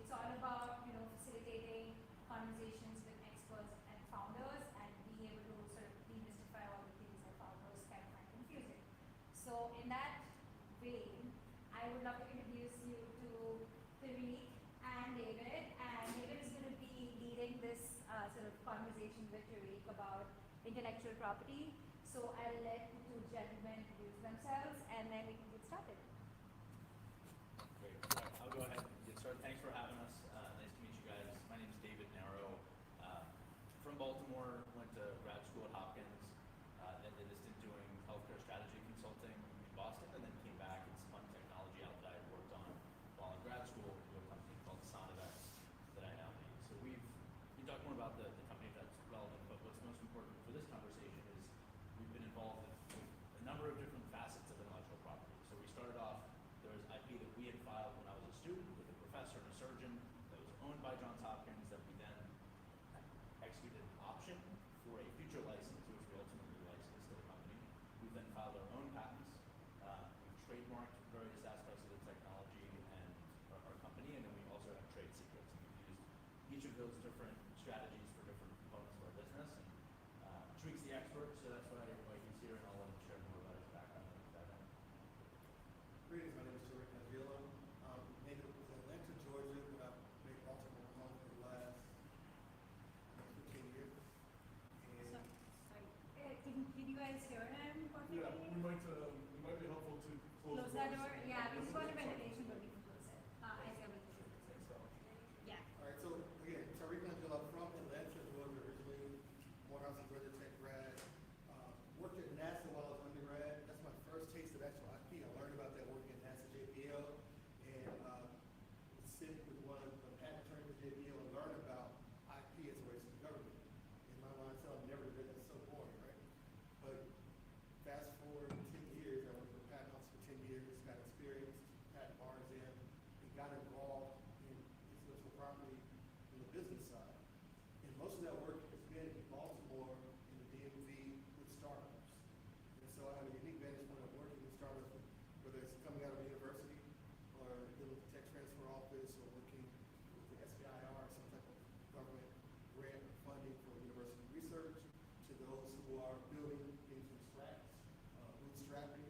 it's all about facilitating conversations with experts and founders and being able to sort of demystify all the things that founders kind of find confusing. So in that vein, I would love to introduce you to Tariq and David. And David is going to be leading this sort of conversation with Tariq about intellectual property. So I'll let the two gentlemen introduce themselves and then we can get started. Great. I'll go ahead and get started. Thanks for having us. Nice to meet you guys. My name is David Narrow. From Baltimore, went to grad school at Hopkins, then did a stint doing healthcare strategy consulting in Boston, and then came back and spun technology out that I had worked on while in grad school to a company called Sonavex that I now lead. So we talk more about the company if that's relevant, but what's most important for this conversation is we've been involved with a number of different facets of intellectual property. So we started off, there was IP that we had filed when I was a student with a professor and a surgeon that was owned by Johns Hopkins that we then executed an option for a future license, which we ultimately licensed to the company. We then filed our own patents. We trademarked various aspects of the technology and our company, and then we also have trade secrets. And we've used each of those different strategies for different components of our business. And Tariq's the expert, so that's why he's here, and I'll let him share more about his background and background. Greetings, my name is Tariq Najee-ullah. Native of Atlanta, Georgia, but I've made Baltimore home for the last 15 years. And Sorry. Can you guys hear him? Yeah, we might be helpful to Close that door? Yeah, we just want a ventilation, but we can close it. I see we can. Yeah. all right, so again, Tariq Najee-ullah from Atlanta, Georgia, originally. Morehouse and Georgia Tech grad. Worked at NASA while I was undergrad. That's my first taste of actual IP. I learned about that working at NASA JPL, and sit with one of the patent attorneys at JPL and learn about IP as it relates to the government. In my mind, so I've never been so boring, right? But fast forward 10 years, I worked for the patent office for 10 years, got experience, patent bars in, and got involved in intellectual property in the business side. And most of that work has been in Baltimore in the DMV with startups. And so I have a unique vantage point of working with startups, whether it's coming out of a university or dealing with the tech transfer office or working with the SBIR, some type of government grant or funding for university research, to those who are building things from scratch, bootstrapping,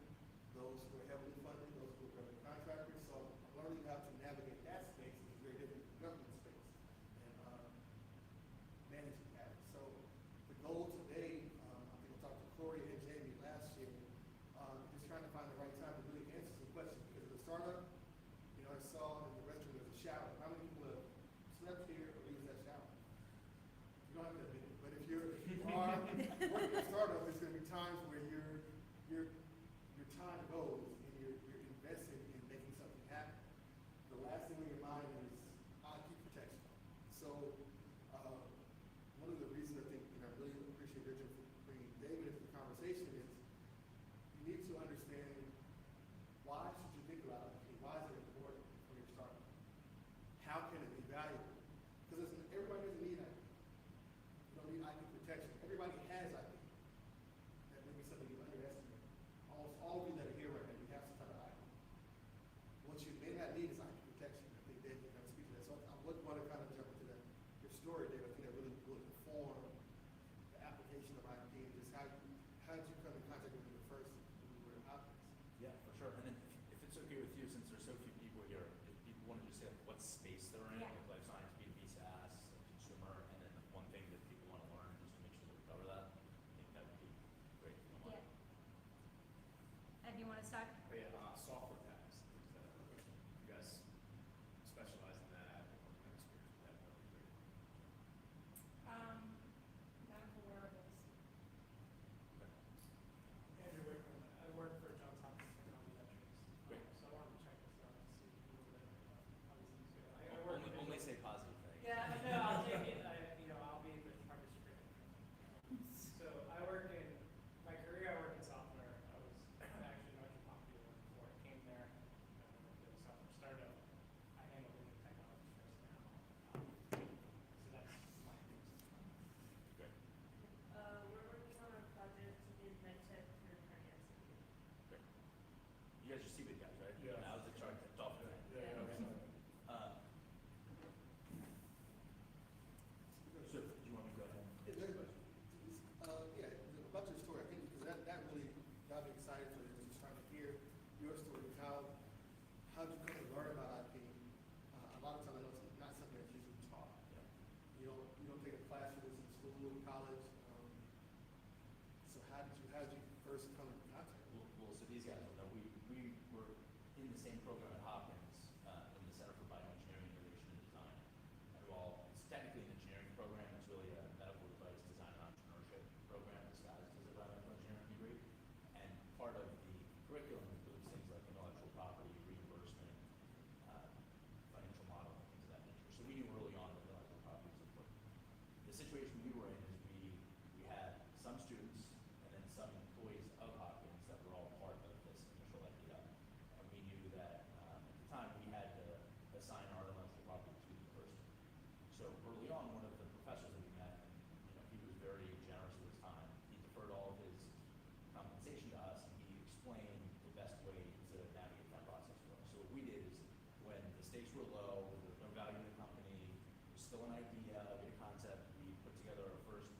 those who are heavily funded, those who are government contractors. So I'm learning how to navigate that space, which is very different from the government space, and managing that. So the goal today, I think I talked to Corey and Jamie last year, just trying to find the right time to really answer some questions. Because of the startup, I saw in the restroom there's a shower. How many people have slept here or used that shower? You don't have to admit it, but if you are working at a startup, there's going to be times where your time goes and you're invested in making something happen. The last thing on your mind is IP protection. So one of the reasons I think, I really appreciate Richard for bringing David into the conversation is you need to understand why should you think about IP? Why is it important for your startup? How can it be valuable? Because everybody doesn't need IP. You don't need IP protection. Everybody has IP. That may be something you underestimate. Almost all of you that are here right now, you have some type of IP. What you may not need is IP protection. I think David can speak to that. So I would want to kind of jump into that. Your story, David, I think that really will inform the application of IP and just how did you come in contact with it first when you were at Hopkins? Yeah, for sure. And then if it's okay with you, since there's so few people here, if people want to just say what space they're in, Yeah. like life science, B2B SaaS, consumer, and then one thing that people want to learn, just to make sure that we cover that, I think that would be great. If you don't mind. Yeah. Ed, do you want to start? But yeah, software patents. You guys specialize in that, or have experience with that, that would be great. Medical wearables. Andrew Wickman. I work for Johns Hopkins Technology Metrics. Great. So I wanted to check this out and see a little bit how this is going. I work Only say positive things. Yeah, no, I'll take it. I'll be the target screen. So I work in my career. I work in software. I was actually much popular got me excited for this, just trying to hear your story, how did you come to learn about IP? A lot of times I know it's not something that's usually taught. You don't take a class for this in school or college. So how did you first come in contact? Well, so these guys will know, we were in the same program at Hopkins, in the Center for Bioengineering, Innovation, and Design. And while it's technically an engineering program, it's really a medical device design and entrepreneurship program disguised as a biomedical engineering degree. And part of the curriculum includes things like intellectual property, reimbursement, financial modeling, things of that nature. So we knew early on that intellectual property was important. The situation we were in is we had some students and then some employees of Hopkins that were all part of this initial idea. And we knew that at the time we had to assign our intellectual property to the person. So early on, one of the professors that we met, he was very generous with his time. He deferred all of his compensation to us, and he explained the best way to navigate that process for us. So what we did is, when the stakes were low, there was no value in the company, it was still an idea, we had a concept, we put together our first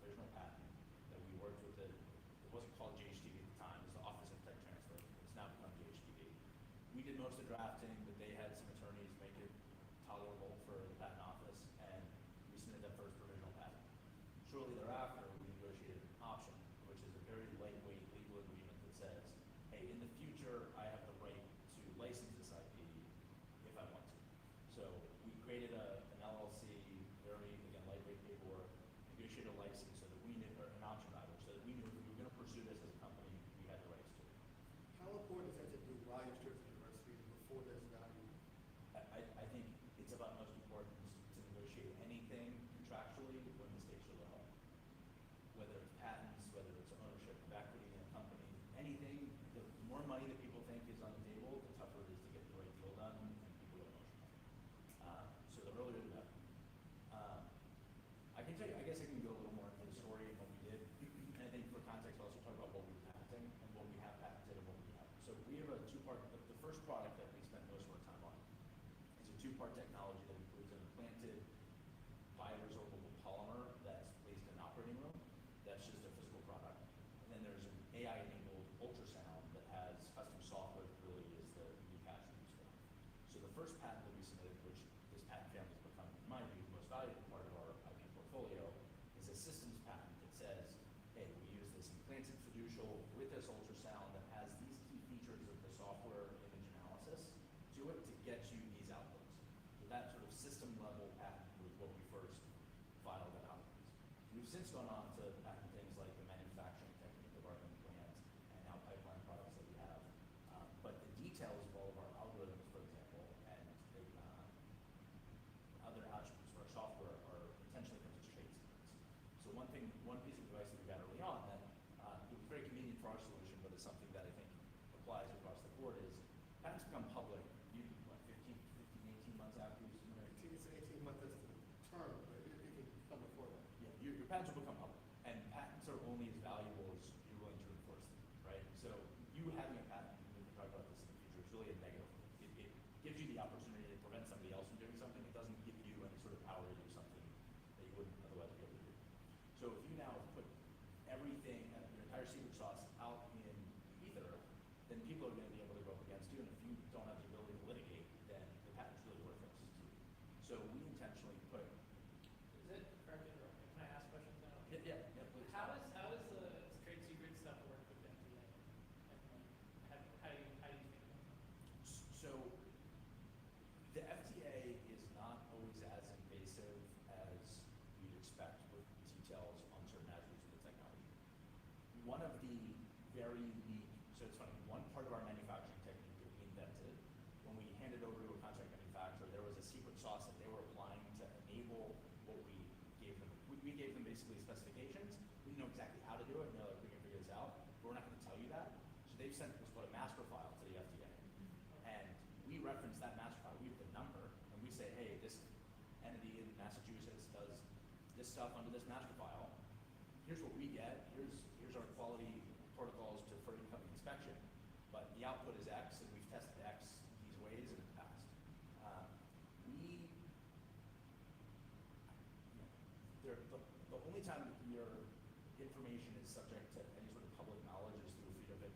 original patent that we worked with it wasn't called GHTV at the time, it was the Office of Tech Transfer, it's now become GHTV. We did most of the drafting, but they had some attorneys make it tolerable for the patent office, and we submitted that first provisional patent. Shortly thereafter, we negotiated an option, which is a very lightweight legal agreement that says, hey, in the future, I have the right to license this IP if I want to. So we created an LLC, very, again, lightweight paperwork, negotiated a license so that we knew, or an option rather, so that we knew if we were going to pursue this as a company, we had the rights to it. How important is that to do while you're still at the university before there's value? I think it's of utmost importance to negotiate anything contractually when the stakes are low. Whether it's patents, whether it's ownership of equity in a company, anything, the more money that people think is on the table, the tougher it is to get the right deal done, and people get emotional. So the earlier the better. I can tell you, I guess I can go a little more into the story and what we did. And I think for context, I'll also talk about what we were patenting and what we have patented and what we have. So we have a two-part, the first product that we spent most of our time on is a two-part technology that includes an implanted bioresorbable polymer that's placed in an operating room. That's just a physical product. And then there's an AI-enabled ultrasound that has custom software that really is the unique attributes for it. So the first patent that we submitted, which this patent family has become, in my view, the most valuable part of our IP portfolio, is a systems patent that says, hey, we use this implanted fiducial with this ultrasound that has these key features of the software image analysis to it to get you these outputs. So that sort of system level patent was what we first filed at Hopkins. We've since gone on to patent things like the manufacturing technique of our implants and now pipeline products that we have. But the details of all of our algorithms, for example, and other attributes of our software are intentionally kept as trade secrets. So one piece of advice that we got early on that it was very convenient for our solution, but it's something that I think applies across the board is patents become public, usually 18 months after you submit it. It's 18 months, that's the term, but it can come before that. Yeah, your patents will become public, and patents are only as valuable as you're willing to enforce them, right? So you having a patent, and we can talk about this in the future, is really a negative. It gives you the opportunity to prevent somebody else from doing something. It doesn't give you any sort of power to do something that you wouldn't otherwise be able to do. So if you now put everything, your entire secret sauce out in ether, then people are going to be able to go up against you, and if you don't have the ability to litigate, then the patent's really worthless to you. So we intentionally put. Is it, correct me if I'm wrong, can I ask questions now? Yeah, please. How does the trade secret stuff work with FDA? And how do you think about that? So the FDA is not always as invasive as you'd expect with details on certain attributes of the technology. One of the very unique, so it's funny, one part of our manufacturing technique that we invented, when we handed over to a contract manufacturer, there was a secret sauce that they were applying to enable what we gave them. We gave them basically specifications. We didn't know exactly how to do it, and they're like, we can figure this out, but we're not going to tell you that. So they've sent what's called a master file to the FDA. And we reference that master file, we have the number, and we say, hey, this entity in Massachusetts does this stuff under this master file. Here's what we get, here's our quality protocols for incoming inspection, but the output is X, and we've tested X these ways, and it's passed. The only time your information is subject to any sort of public knowledge is through freedom of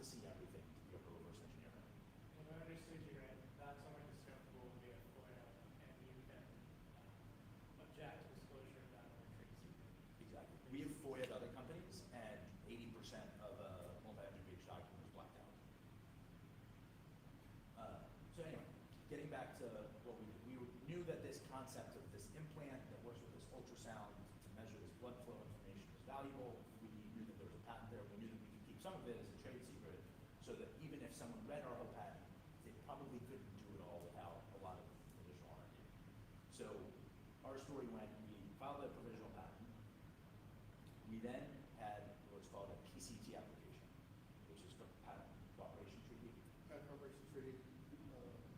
to see everything to be able to reverse engineer it. And I understood you right, that's only discoverable via FOIA, and you can object to disclosure of that or trade secret. Exactly. We have FOIA'd other companies, and 80% of a multi-hundred-page document was blacked out. So anyway, getting back to what we did, we knew that this concept of this implant that works with this ultrasound to measure this blood flow information was valuable. We knew that there was a patent there. We knew that we could keep some of it as a trade secret, so that even if someone read our whole patent, they probably couldn't do it all without a lot of additional R&D. So our story went, we filed a provisional patent. We then had what's called a PCT application, which is the Patent Cooperation Treaty. Patent Cooperation Treaty,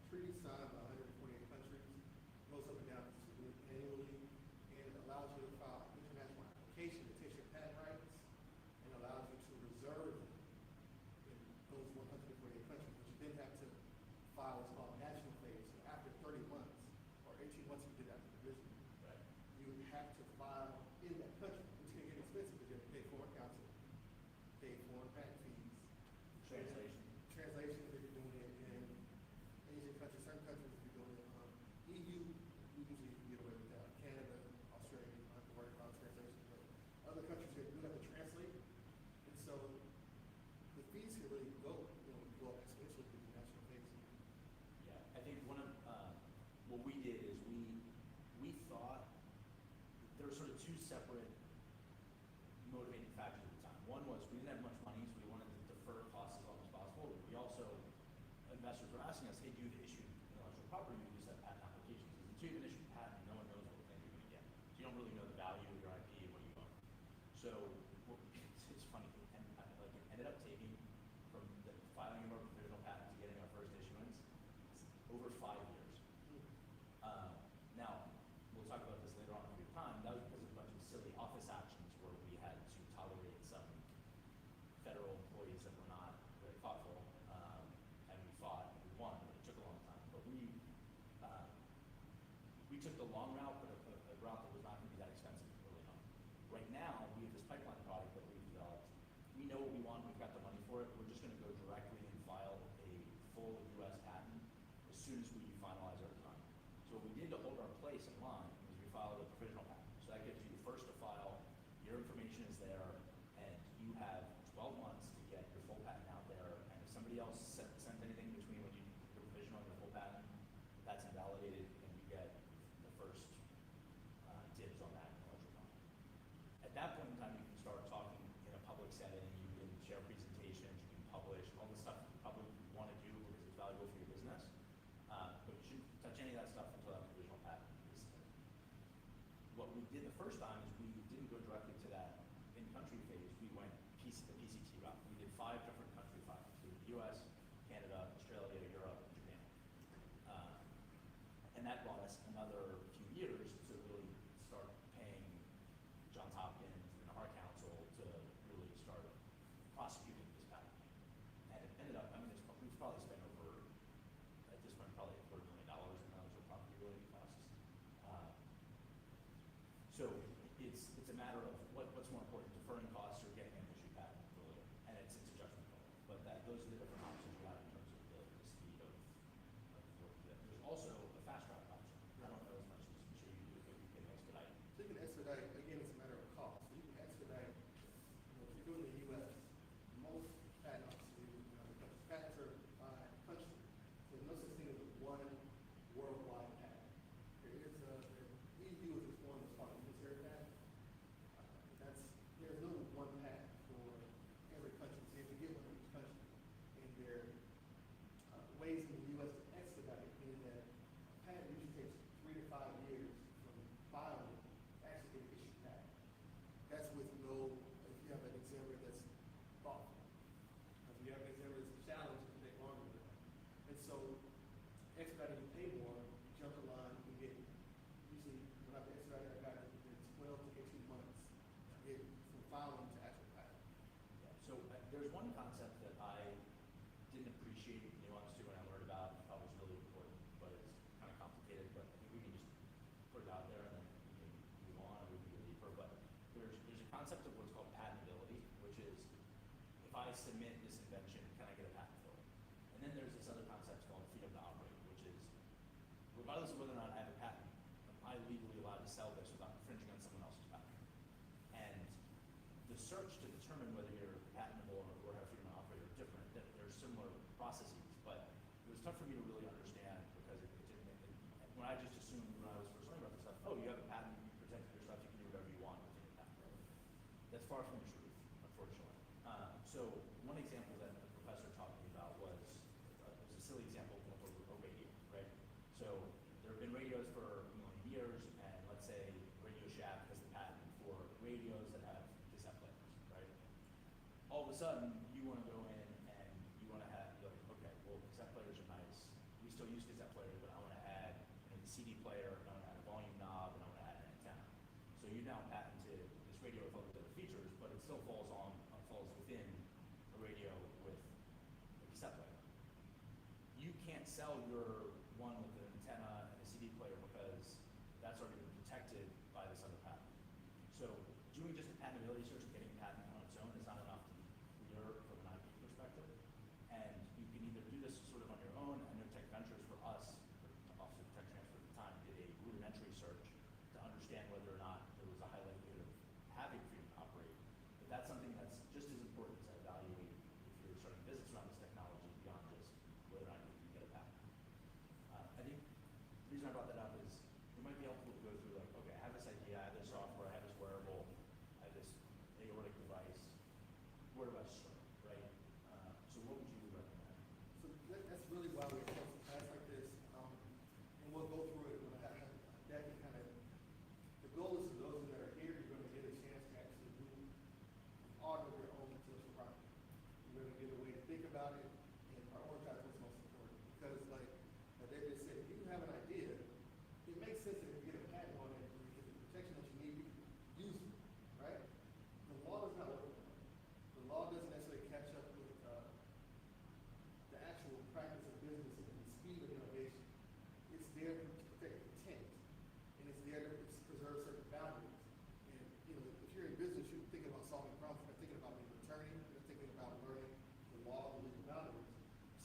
treaty signed by 148 countries, goes up and down annually, and it allows you to file an international application that takes your patent rights and allows you to reserve them in those 148 countries, but you then have to file what's called national phase. So after 30 months or 18 months you did that provision, Right. you have to file in that country, which can get expensive because you have to pay foreign counsel, pay foreign patent fees, Translation. translation if you're doing it in Asian countries, certain countries if you're doing it EU, you usually can get away with that. Canada, Australia, you don't have to worry about translation, but other countries you have to translate, and so the fees can really go up exponentially with the national phase. Yeah, I think one of what we did is we thought there were sort of two separate motivating factors at the time. One was we didn't have much money, so we wanted to defer costs as long as possible. But we also, investors were asking us, hey, do you issue intellectual property, you use that patent applications. Because until you have an issued patent, no one knows what claim you're going to get. So you don't really know the value of your IP and what you own. So it's funny, and like it ended up taking from the filing of our provisional patent to getting our first issuance over 5 years. Now, we'll talk about this later on if we have time. That was because of a bunch of silly office actions where we had to tolerate some federal employees that were not very thoughtful, and we fought and we won, but it took a long time. But we took the long route, but a route that was not going to be that expensive early on. Right now, we have this pipeline product that we've developed. We know what we want. We've got the money for it. We're just going to go directly and file a full U.S. patent as soon as we finalize our design. So what we did to hold our place in line is we filed a provisional patent. So that gives you the first to file. Your information is there, and you have 12 months to get your full patent out there. And if somebody else sent anything between when you your provisional and your full patent, that's invalidated, and you get the first dibs on that intellectual property. At that point in time, you can start talking in a public setting. You can share presentations. You can publish all the stuff you probably want to do because it's valuable for your business. But you shouldn't touch any of that stuff until that provisional patent is submitted. What we did the first time is we didn't go directly to that in-country phase. We went the PCT route. We did 5 different country filings. We did the U.S., Canada, Australia, Europe, and Japan. And that brought us another few years to really start paying Johns Hopkins and our counsel to really start prosecuting this patent. And it ended up, we've probably spent over, at this point, probably $250,000 in intellectual property related costs. So it's a matter of what's more important, deferring costs or getting an issued patent earlier. And it's a judgment call. But those are the different options you have in terms of the speed of working. There's also a fast track option. I don't know as much as I'm sure you do, but you can expedite. So you can expedite, again, it's a matter of cost. So you can expedite, if you're doing the U.S., most patent offices, because patents are by country. So there's no such thing as one worldwide patent. There is the EU is this one that's called a unitary patent. There's no one patent for every country. So you have to get one in each country. And there are ways in the U.S. to expedite, meaning that a patent usually takes 3 to 5 years from filing to actually get an issued patent. That's with if you have an examiner that's thoughtful. If you have an examiner that's a challenge, it can take longer than that. And so, expediting, you pay more, you jump the line, you get, usually, when I've expedited, I got it within 12 to 18 months to get from filing to actual patent. Yeah. So there's one concept that I didn't appreciate the nuance to when I learned about. I thought was really important, but it's kind of complicated. But I think we can just put it out there and then we can move on and we can go deeper. But there's a concept of what's called patentability, which is if I submit this invention, kind regardless of whether or not I have a patent, am I legally allowed to sell this without infringing on someone else's patent? And the search to determine whether you're patentable or have freedom to operate are different. There's similar processes, but it was tough for me to really understand because it didn't make it. When I just assumed when I was first learning about this stuff, oh, you have a patent, you protect your stuff, you can do whatever you want within your patent. That's far from the truth, unfortunately. So one example that the professor taught me about was a silly example of a radio, right? So there have been radios for a million years, and let's say Radio Shack has the patent for radios that have cassette players, right? All of a sudden, you want to go in and you want to have, you're like, okay, well, cassette players are nice. We still use cassette players, but I want to add the CD player, and I want to add a volume knob, and I want to add an antenna. So you now patented this radio with all these other features, but it still falls within a radio with a cassette player. You can't sell your one with an antenna and a CD player because that's already been protected by this other patent. So doing just a patentability search and getting a patent on its own is not enough to be clear from an IP perspective. And you can either do this sort of on your own. I know Tech Ventures for us, Office of Tech Transfer at the time, did a rudimentary search to understand whether or not there was a high likelihood of having freedom to operate. But that's something that's just as important to evaluate if you're starting a business around this technology beyond just whether or not you can get a patent. I think the reason I brought that up is it might be helpful to go through like, okay, I have this idea, I have this software, I have this wearable, I have this aortic device. Where do I start, right? So what would you recommend? So that's really why we have a class like this, and we'll go through it. We'll have that can kind of, the goal is for those that are here, you're going to get a chance to actually do art of your own intellectual property. You're going to get a way to think about it and prioritize what's most important. Because like David said, if you have an idea, it makes sense that if you get a patent on it, you get the protection that you need, you can use it, right? The law does not work that way. The law doesn't necessarily catch up with the actual practice of business and the speed of innovation. It's there to protect intent, and it's there to preserve certain boundaries. And you know, if you're in business, you're thinking about solving problems. You're thinking about being an attorney. You're thinking about learning the law, the legal boundaries.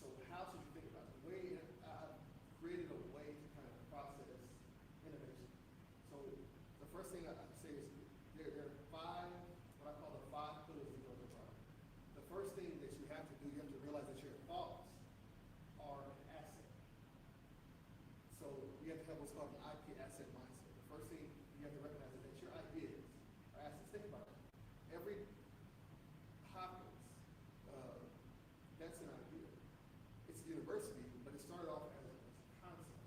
So how should you think about it? The way I've created a way to kind of process innovation. So the first thing I'd say is there are five, what I call the five pillars of intellectual property. The first thing that you have to do, you have to realize that your thoughts are an asset. So you have to have what's called an IP asset mindset. The first thing you have to recognize is that your ideas are assets. Think about it. Every Hopkins, that's an idea. It's a university, but it started off as a concept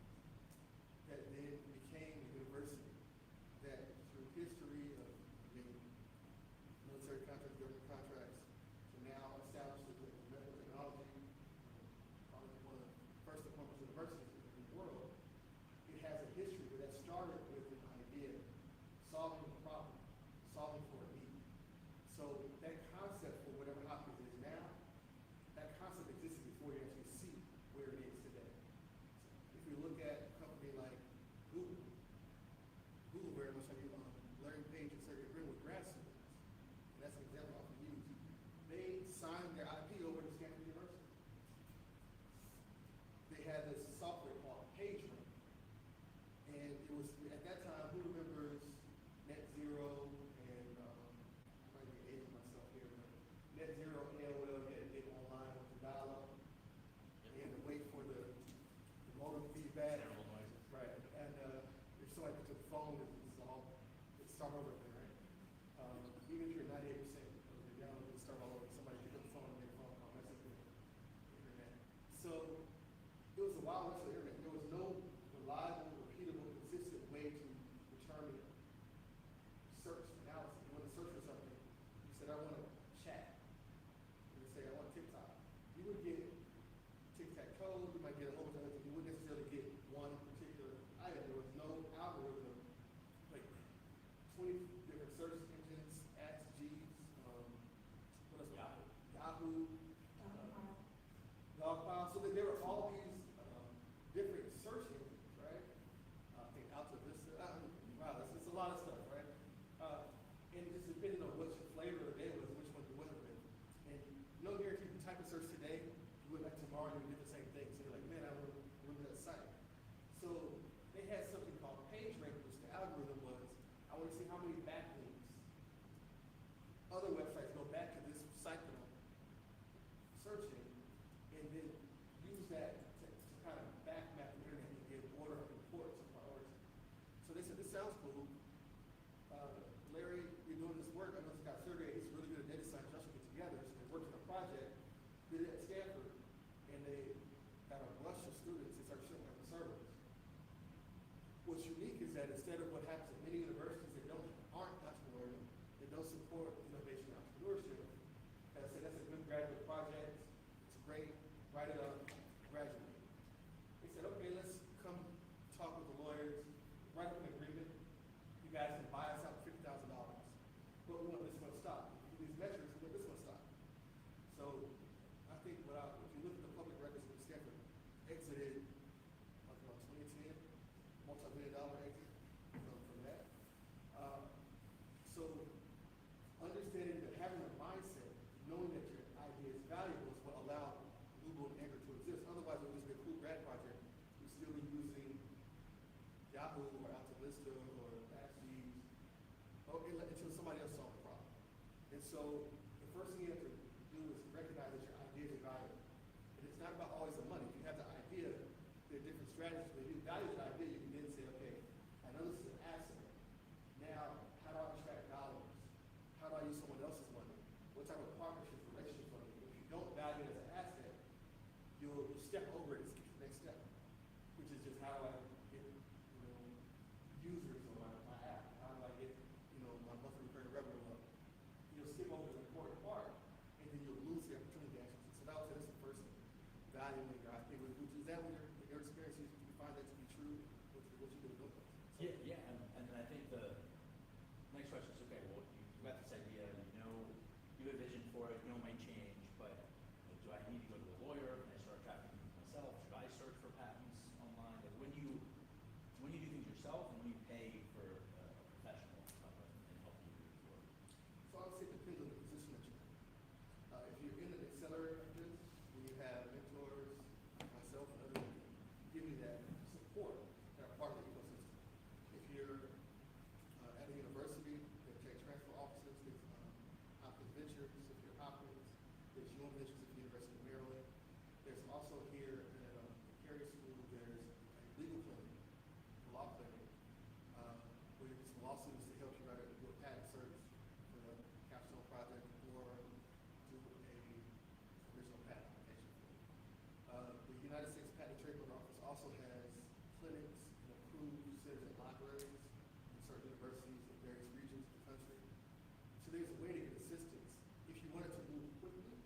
that then became a university that through history of military contracts, government contracts, to now establish the medical technology, probably one of the first diplomas universities in the world. It has a history, but that started with an idea, solving a problem, solving for a need. So that concept for whatever Hopkins is now, that concept existed before you actually see where it is today. So if you look at a company like Google very much like Larry Page and Sergey Brin with grad students, and that's an example I often use. They signed their IP over to Stanford University. They had this software called PageRank, and it was at that time. Who remembers Net Zero and I might be aging myself here, but Net Zero AOL, you had to get online with the dial-up. You had to wait for the modem feedback. Terrible noises. Right, and if somebody picks up the phone, it's start over again, right? Even if you're 98% of the download, it'll start all over. Somebody pick up the phone and make a phone call. That's the internet. So it was a wild west of the internet. There was no reliable, repeatable, consistent way to determine search analysis. You want to search for something. You said, I want to chat. You say, I want TikTok. You would get tic-tac-toe. You might get a whole bunch of other things. You wouldn't necessarily get one particular item. There was no algorithm. Like 20 different search engines, Ask Jeeves, what else? Yahoo, Dogpile. So that there were all these different search engines, right? I think Alta Vista. Wow, that's a lot of stuff, right? And it just depended on what your flavor of the day was, which one you went with. And no guarantee you type in search today, you searching, and then use that to kind of back map the internet and give order of importance and priority. So they said, this sounds cool. Larry, you're doing this work. I know this guy Sergey, he's really good at data science. Y'all should get together. So they worked on a project, did it at Stanford, and they got a rush of students and started showing up the servers. What's unique is that instead of what happens at many universities that aren't entrepreneurial, that don't support innovation and entrepreneurship, that say that's a good graduate project, it's great, write it up, graduate. They said, okay, let's come talk with the lawyers, write up an agreement. You guys can buy us out for $50,000. But we want this one to stop. If you do these metrics, we want this one to stop. So I think if you look at the public records of Stanford, exited like about 2010, multi-million-dollar exit from that. So understanding that having a mindset, knowing that your idea is valuable is what allowed Google and Anchor to exist. Otherwise, it would just be a cool grad project. We'd still be using Yahoo or AltaVista or Axis until somebody else solved the problem. And so the first thing you have to do is recognize that your idea is valuable. And it's not about always the money. If you have the idea, there are different strategies. But if you value that idea, you can then say, okay, I know this is an asset. Now, how do I extract dollars? How do I use someone else's money? What type of partnership relationship for me? If you don't value it as an asset, you'll step over it and skip to the next step, which is just how do I get users on my app? How do I get my monthly recurring revenue up? You'll skip over the important part, and then you'll lose the opportunity to actually. So that would say that's the first thing. Valuing your idea. Is that what your experience is? Do you find that to be true? What you do? Yeah, and then I think the next question is, okay, well, you got this idea, you have a vision for it, it might change, but do I need to go to a lawyer? Can I start tracking myself? Should I search for patents online? Like when you do things yourself and when you pay for a professional to come in and help you do this work? So I would say it depends on the position that you're in. If you're in an accelerator like this, when you have mentors, myself and others give you that support that are part of the ecosystem. If you're at a university, there's tech transfer offices, there's Hopkins Ventures, if you're Hopkins, there's UM Ventures at the University of Maryland. There's also here at Carey School, there's a legal clinic, a law clinic, where you get some law students to help you write do a patent search for the capstone project or do a original patent application for you. The United States Patent and Trademark Office also has clinics and approved centers and libraries in certain universities in various regions of the country. So there's a way to get assistance. If you wanted to move quickly,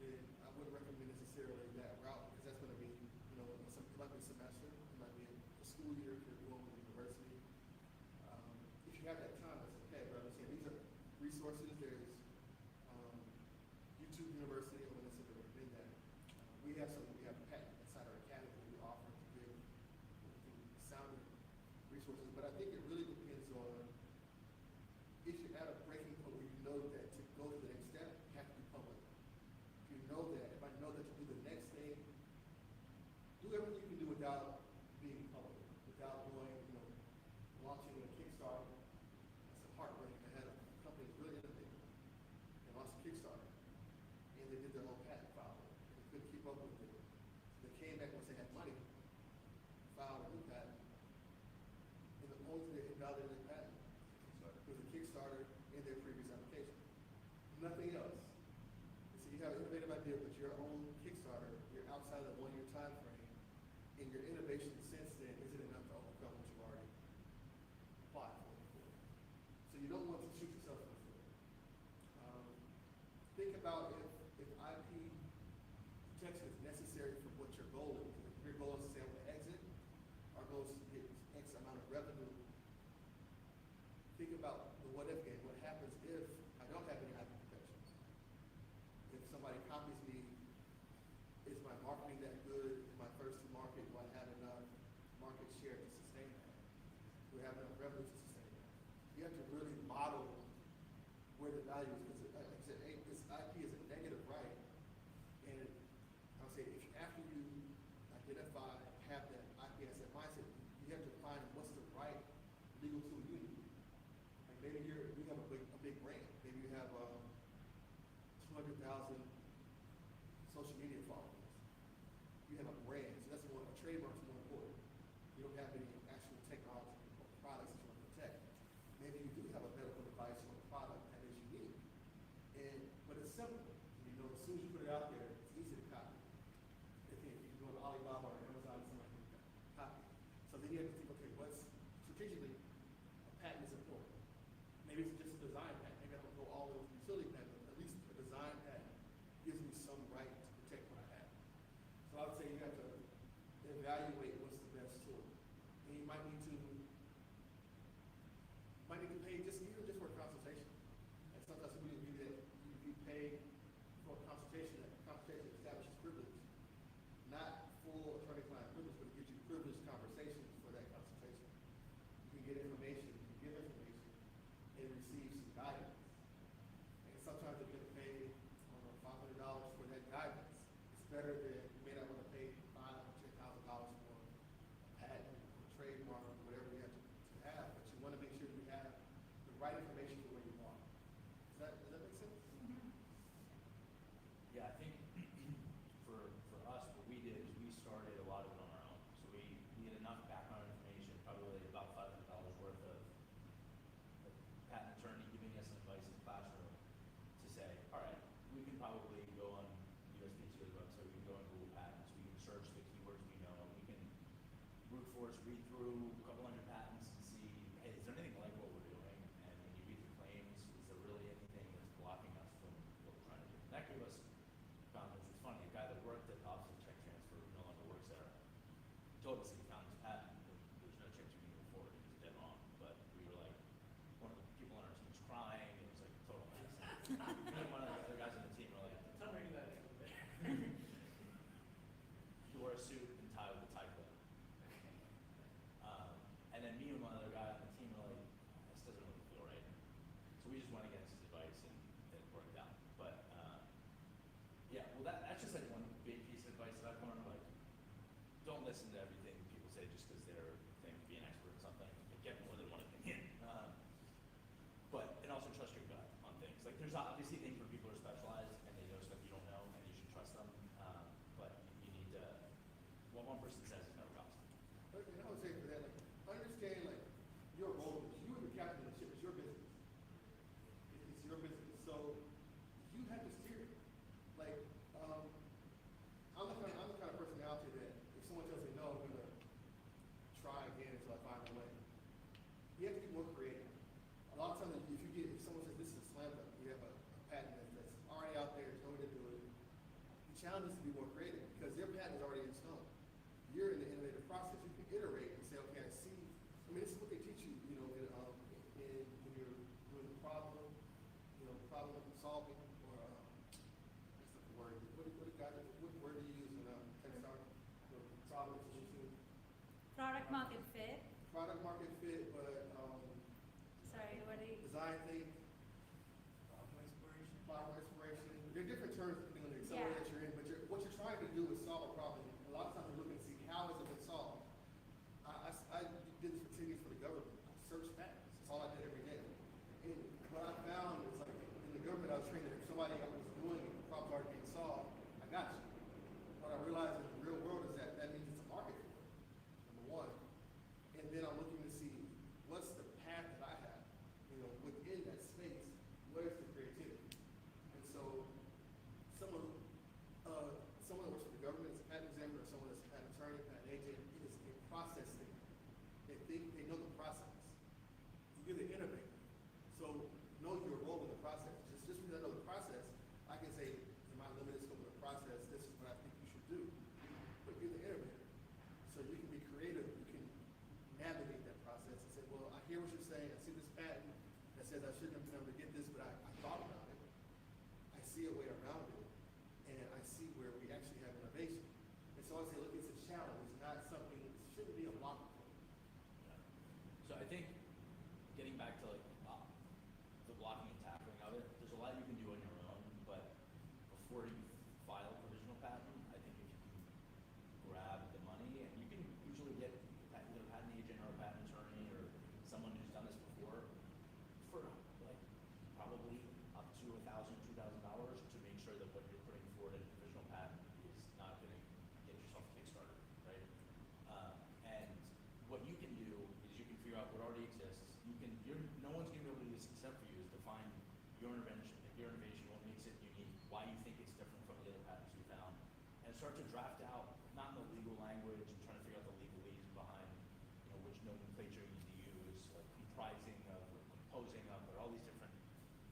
then I wouldn't recommend necessarily that route because that's going to be, it might be a semester, it might be a school year if you're going with the university. If you have that time, that's okay. But I'm saying these are resources. There's YouTube University. I wouldn't necessarily recommend that. We have a patent inside our academy that we offer to give sound resources. But I think it really depends on if you're at a breaking point where you know that to go to the next step, you have to be public. If you know that, if I know that to do the next thing, do everything you can do without being public, without going, launching a Kickstarter. That's a heartbreak. I had a company that's really innovative. They launched a Kickstarter, and they did their own patent file. They couldn't keep up with it. They came back once they had money, filed a new patent, and the only thing they invalidated their patent was a Kickstarter in their previous application. Nothing else. So you have an innovative idea, but your own Kickstarter, you're outside of the 1-year time frame, and your innovation since then isn't enough to overcome what you've already applied for before. So you don't want to shoot yourself in the foot. Think about if IP protection is necessary for what your goal is. If your goal is to say I'm going to exit, our goal is to get X amount of revenue. Think about the what if game. What happens if I don't have any IP protection? If somebody copies me, is my marketing that good? Is my first to market? Do I have enough market share to sustain that? Do I have enough revenue to sustain that? You have to really model where the value is because like I said, this IP is a negative right. And I'll say if after you identify, have that IP asset mindset, you have to find what's the right legal tool you need. Like maybe you have a big brand. Maybe you have 200,000 social media followers. You have a brand, so that's more, a trademark is more important. You don't have any actual technology or products that you want to protect. Maybe you do have a medical device or a product that is unique, but it's simple. You know, as soon as you put it out there, it's easy to copy. If you go to Alibaba or Amazon, somebody can copy. So then you have to think, okay, what's strategically, a patent is important. Maybe it's just a design patent. Maybe I don't go all the way to utility patent, but at least a design patent gives me some right to protect what I have. So I would say you have to evaluate what's the best tool. And you might need to pay just for a consultation. And sometimes people view that you pay for a consultation, that consultation establishes privilege. Not full attorney-client privilege, but it gives you privileged conversations for that consultation. You can get information, you can give information, and receive some guidance. And sometimes you're going to pay, I don't know, $500 for that guidance. It's better than you may not want to pay $5,000 or $10,000 for a patent, or trademark, or whatever you have to have, but you want to make sure you have the right information for where you are. Does that make sense? Yeah, I think for us, what we did is we started a lot of it on our own. So we had enough background information, probably about $500 worth of a patent attorney giving us advice in the classroom to say, all right, we can probably go on USPTO's website, we can go on Google Patents, we can search the keywords we know, we can brute force read through a couple hundred patents and see, hey, is there anything like what we're doing? And when you read the claims, is there really anything that's blocking us from what we're trying to do? And that gave us confidence. It's funny, a guy that worked at the Office of Check Transfer no longer works there. He told us if he found his patent, there's no chance we can move forward. He was dead wrong. But we were like, one of the people on our team was crying. It was like a total mess. Me and one of the other guys on the team were like, Tell me that. he wore a suit and tie with a tie clip. And then me and one other guy on the team were like, this doesn't really feel right. So we just went against his advice and it worked out. But yeah, well that's just like one big piece of advice that I've learned. Like, don't listen to everything people say just because they're claiming to be an expert at something. Get more than one opinion. And also trust your gut on things. Like there's obviously things where people are specialized and they know stuff you don't know and you should trust them. But you need to, what one person says is never gospel. And I would say for that, like, understand, like, your role, you and the captain of the ship, it's your business. It's your business. So you have to steer it. Like, I'm the kind of personality that if someone tells me no, I'm gonna try again until I find a way. You have to be more creative. A lot of times, if someone says this is a slam dunk, you have a patent that's already out there, there's no way to do it. The challenge is to be more creative because their patent is already in stone. You're in the innovative process. You can iterate and say, okay, I see. I mean, this is what they teach you, you know, when you're doing the problem, you know, problem solving, or what's the word? What word do you use when tech start? Problem solution. Product market fit. Product market fit, but Sorry, what do you? design think. Problem inspiration. There are different terms depending on the accelerator that you're in, but what you're trying to do is solve a problem. A lot of times you're looking to see how has it been solved. I did this for 10 years for the government. I searched patents. That's all I did every day. And what I found is like in the government I was trained that if somebody was doing it, the problem's already being solved, I got you. What I realized in the real world is that means it's a market for it, number one. And then I'm looking to see what's the path that I have, you know, within that space, where's the creativity? And so someone that works for the government is a patent examiner, or someone that's a patent attorney, patent agent, it is a process thing. They know the process. You're the innovator. So know your role in the process. Just because I know the process, I can say, in my limited scope of the process, this is what I think you should do. But you're the innovator. So you can be creative, you can navigate that process and say, well, I hear what you're saying, I see this patent that says I shouldn't have been able to get this, but I thought about it. I see a way around it, and I see where we actually have innovation. And so I say, look, it's a challenge, it's not something, it shouldn't be a block. So I think getting back to like the blocking and tackling of it, there's a lot you can do on your own, but before you file a provisional patent, I think if you can grab the money, and you can usually get either a patent agent or a patent attorney or someone who's done this before for like probably up to $1,000, $2,000 to make sure that what you're putting forward in a provisional patent no one's going to be able to do this except for you, is define your innovation, what makes it unique, why you think it's different from the other patents you found, and start to draft out, not in the legal language and trying to figure out the legalese behind, which nomenclature you need to use, like comprising of, or composing of, or all these different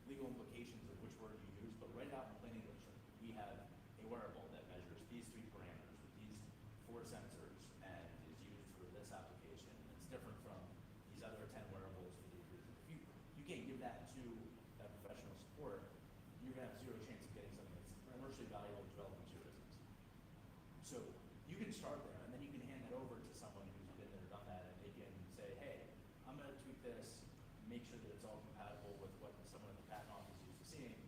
legal implications of which word you use, but write it out in plain English. Like, we have a wearable that measures these 3 parameters with these 4 sensors and is used for this application. It's different from these other 10 wearables for these reasons. If you can't give that to that professional support, you're going to have zero chance of getting something that's commercially valuable to develop into your business. So you can start there, and then you can hand it over to someone who's been there, done that, and they can say, hey, I'm going to tweak this, make sure that it's all compatible with what someone at the patent office is used to seeing,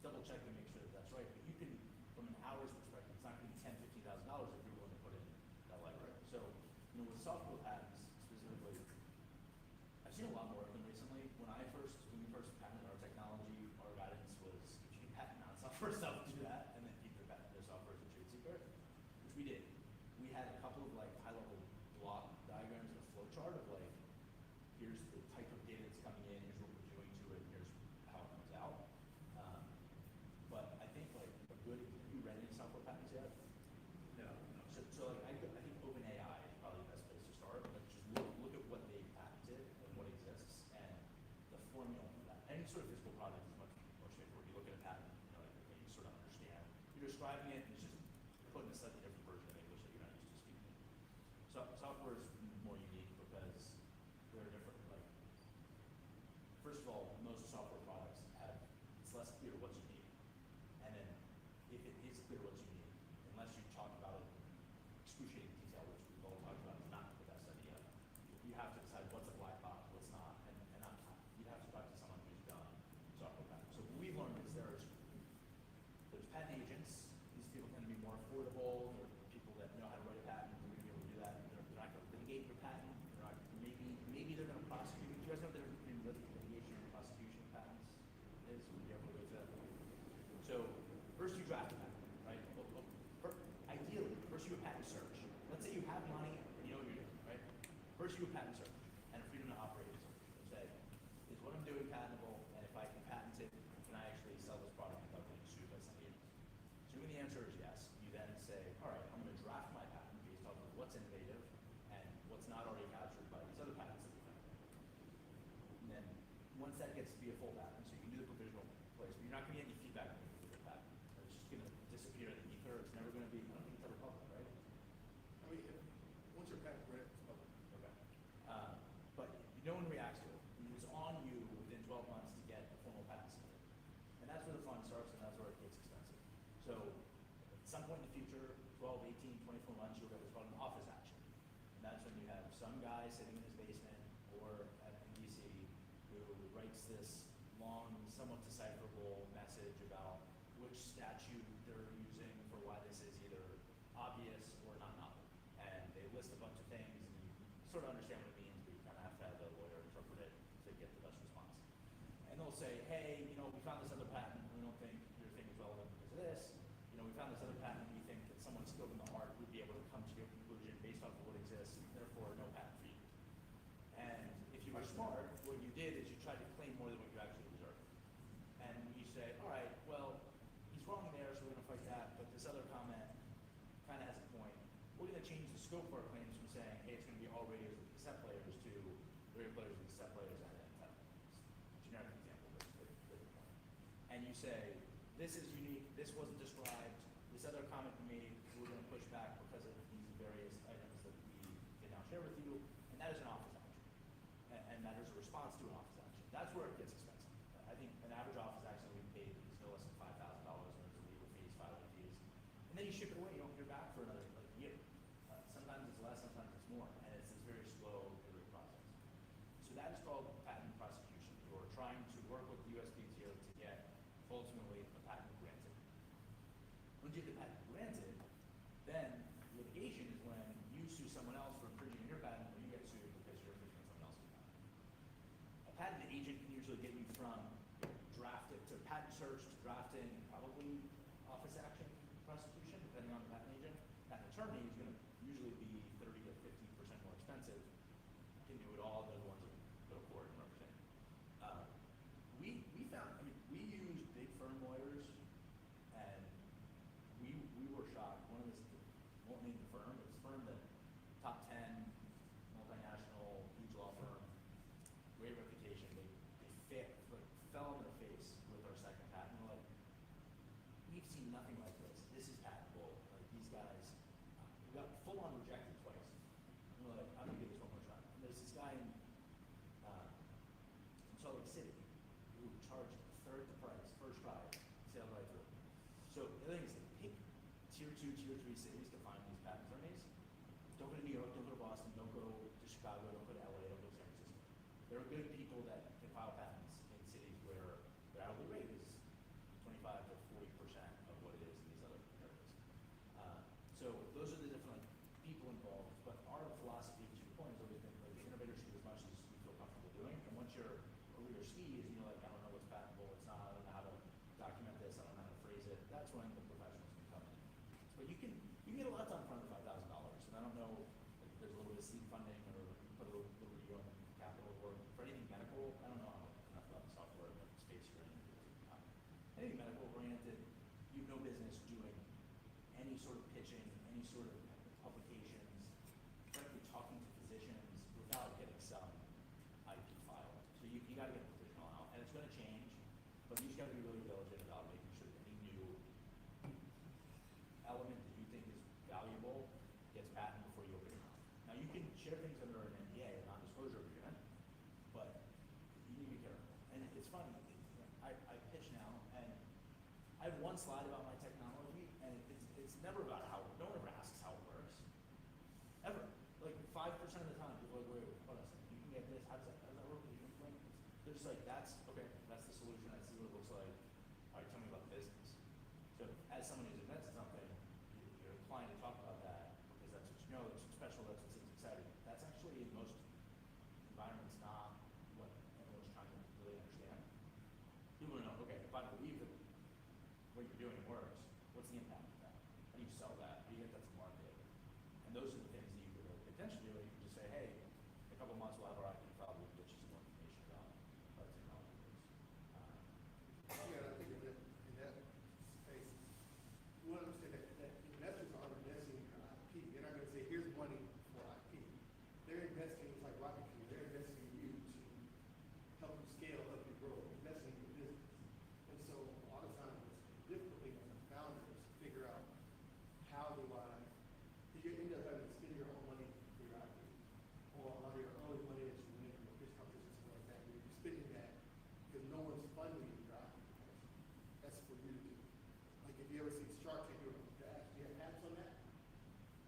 double check and make sure that that's right. But you can, from an hour's perspective, it's not going to be $10,000, $15,000 if you're willing to put in that library. So, with software patents specifically, I've seen a lot more of them recently. When we first patented our technology, our guidance was if you can patent non-software stuff, do that, and then keep their software as a trade secret, which we did. We had a couple of high-level block diagrams and a flow chart of here's the type of data that's coming in, here's what we're doing to it, here's how it comes out. But I think have you read any software patents yet? No. So I think OpenAI is probably the best place to start. Just look at what they patented and what exists and the formula for that. Any sort of physical product is much more straightforward. You look at a patent, you sort of understand. You're describing it, and it's just put in a slightly different version of English that you're not used to speaking. Software is more unique because there are different, first of all, most software products it's less clear what's unique. And then if it is clear what's unique, unless you talk about it in excruciating detail, which we've all talked about is not the best idea, you have to decide what's a black box, what's not, and you'd have to talk to someone who's done software patents. So what we've learned is there's patent agents. These people tend to be more affordable. They're people that know how to write a patent. They're going to be able to do that. They're not going to litigate your patent. They're not, maybe they're going to prosecute. Do you guys know the difference between litigation and prosecution of patents is? Would you ever go through that? So first you draft a patent, right? Ideally, first you do a patent search. Let's say you have money and you know what you're doing, right? First you do a patent search and a freedom to operate search. You say, is what I'm doing patentable? And if I can patent it, can I actually sell this product without getting sued by somebody else? So when the answer is yes, you then say, all right, I'm going to draft my patent based off of what's innovative and what's not already captured by these other patents that we have. And then once that gets to be a full patent, so you can do the provisional place, but you're not going to get any feedback from the provisional patent. It's just going to disappear in the ether. It's never going to be, I don't think it's ever public, right? Once your patent grant is public. Okay. But no one reacts to it. It's on you within 12 months to get a formal patent submitted. And that's where the fun starts, and that's where it gets expensive. So at some point in the future, 12, 18, 24 months, you'll get what's called an office action. And that's when you have some guy sitting in his basement or at NBC who writes this long, somewhat decipherable message about which statute they're using for why this is either obvious or not novel. And they list a bunch of things, and you sort of understand what it means, but you kind of have to have the lawyer interpret it to get the best response. And they'll say, hey, we found this other patent. We don't think your thing is relevant because of this. We found this other patent. We think that someone skilled in the art would be able to come to your conclusion based off of what exists. Therefore, no patent for you. And if you were smart, what you did is you tried to claim more than what you actually deserved. And you say, all right, well, he's wrong there, so we're going to fight that. But this other comment kind of has a point. We're going to change the scope of our claims from saying, hey, it's going to be all radios with cassette players to radio players with cassette players and antenna. Generic example, but it's the point. And you say, this is unique, this wasn't described, this other comment we made, we're going to push back because of these various items that we can now share with you, and that is an office action. And that is a response to an office action. That's where it gets expensive. I think an average office action we paid is no less than $5,000 in terms of legal fees, filing fees. And then you ship it away, you don't hear back for another year. Sometimes it's less, sometimes it's more, and it's this very slow, iterative process. So that is called patent prosecution. You're trying to work with the USPTO to get ultimately a patent granted. Once you get the patent granted, then litigation is when you sue someone else for infringing your patent, or you get sued because you're infringing someone else's patent. A patent agent can usually get you from drafting to patent search to drafting, probably office action prosecution, depending on the patent agent. Patent attorney is going to usually be 30 to 50% more expensive. Can do it all. They're the ones that go to court and represent you. nothing like this. This is patentable. Like these guys, we got full on rejected twice. And we're like, I'm gonna give this one more try. And there's this guy in Salt Lake City who charged a third the price, first try, sailed right through. So the other thing is like pick tier 2, tier 3 cities to find these patent attorneys. Don't go to New York, don't go to Boston, don't go to Chicago, don't go to LA, don't go to San Francisco. There are good people that can file patents in cities where their hourly rate is 25 to 40% of what it is in these other areas. So those are the different like, people involved. But our philosophy, to your point, has always been like the innovators do as much as you feel comfortable doing. And once you're over your skis and you're like, I don't know what's patentable, what's not, I don't know how to document this, I don't know how to phrase it. That's when the professionals can come in. But you can get a lot done for under $5,000. And I don't know if there's a little bit of seed funding or you put a little capital or for anything medical. I don't know enough about the software space or anything. Anything medical oriented, you have no business doing any sort of pitching, any sort of publications, frankly talking to physicians without getting some IP file. So you got to get a professional out, and it's going to change, but you just got to be really diligent about making sure that any new element that you think is valuable gets patented before you open your mouth. Now you can share things under an NDA, a non-disclosure agreement, but you need to be careful. And it's funny, I pitch now, and I have one slide about my technology, and it's never about how, no one ever asks how it works. Ever. Like 5% of the time, people are like, wait, hold on a second, you can get this, how does that work? They're just like, that's the solution, I see what it looks like. All right, tell me about the business. So as someone who's invented something, you're inclined to talk about that because that's what you know, that's what's special, that's what seems exciting. That's actually in most environments not what everyone's trying to really understand. People want to know, okay, if I believe that what you're doing works, what's the impact of that? How do you sell that? How do you get that to market? And those are the things that you could pay attention to, and you can just say, hey, in a couple of months we'll have our IP file, we'll get you some more information about how the technology works. Yeah, I think in that space, we want to understand that investors are investing in your IP. They're not going to say, here's money for IP. They're investing, it's like rocket fuel, they're investing in you to help you scale, help you grow, investing in your business. And so a lot of times it's difficulty as a founder is to figure out how do I, because you end up having to spend your own money for your IP. Or a lot of your early money that you win from a pitch competition, something like that, you're spending that because no one's funding your IP. That's for you to do. Like if you ever see Shark Tank, do you have patents on that?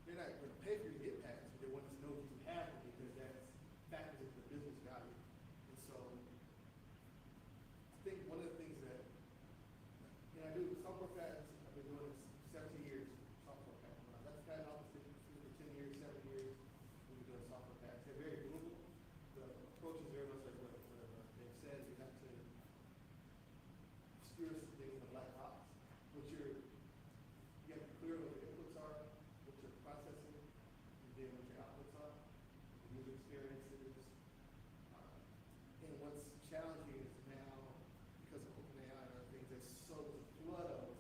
They're not going to pay for you to get patents, but they want to know if you have them because that's factors into the business value. And so I think one of the things that, I do software patents, I've been doing this 17 years, software patents. When I left the patent office for 10 years, 7 years, we've been doing software patents. They're very doable. The approach is very much like what they've said. You have to obscure some things in the black box. You have to be clear what your inputs are, what you're processing, and then what your outputs are, the user experiences. And what's challenging is now, because of OpenAI and other things, there's a flood of,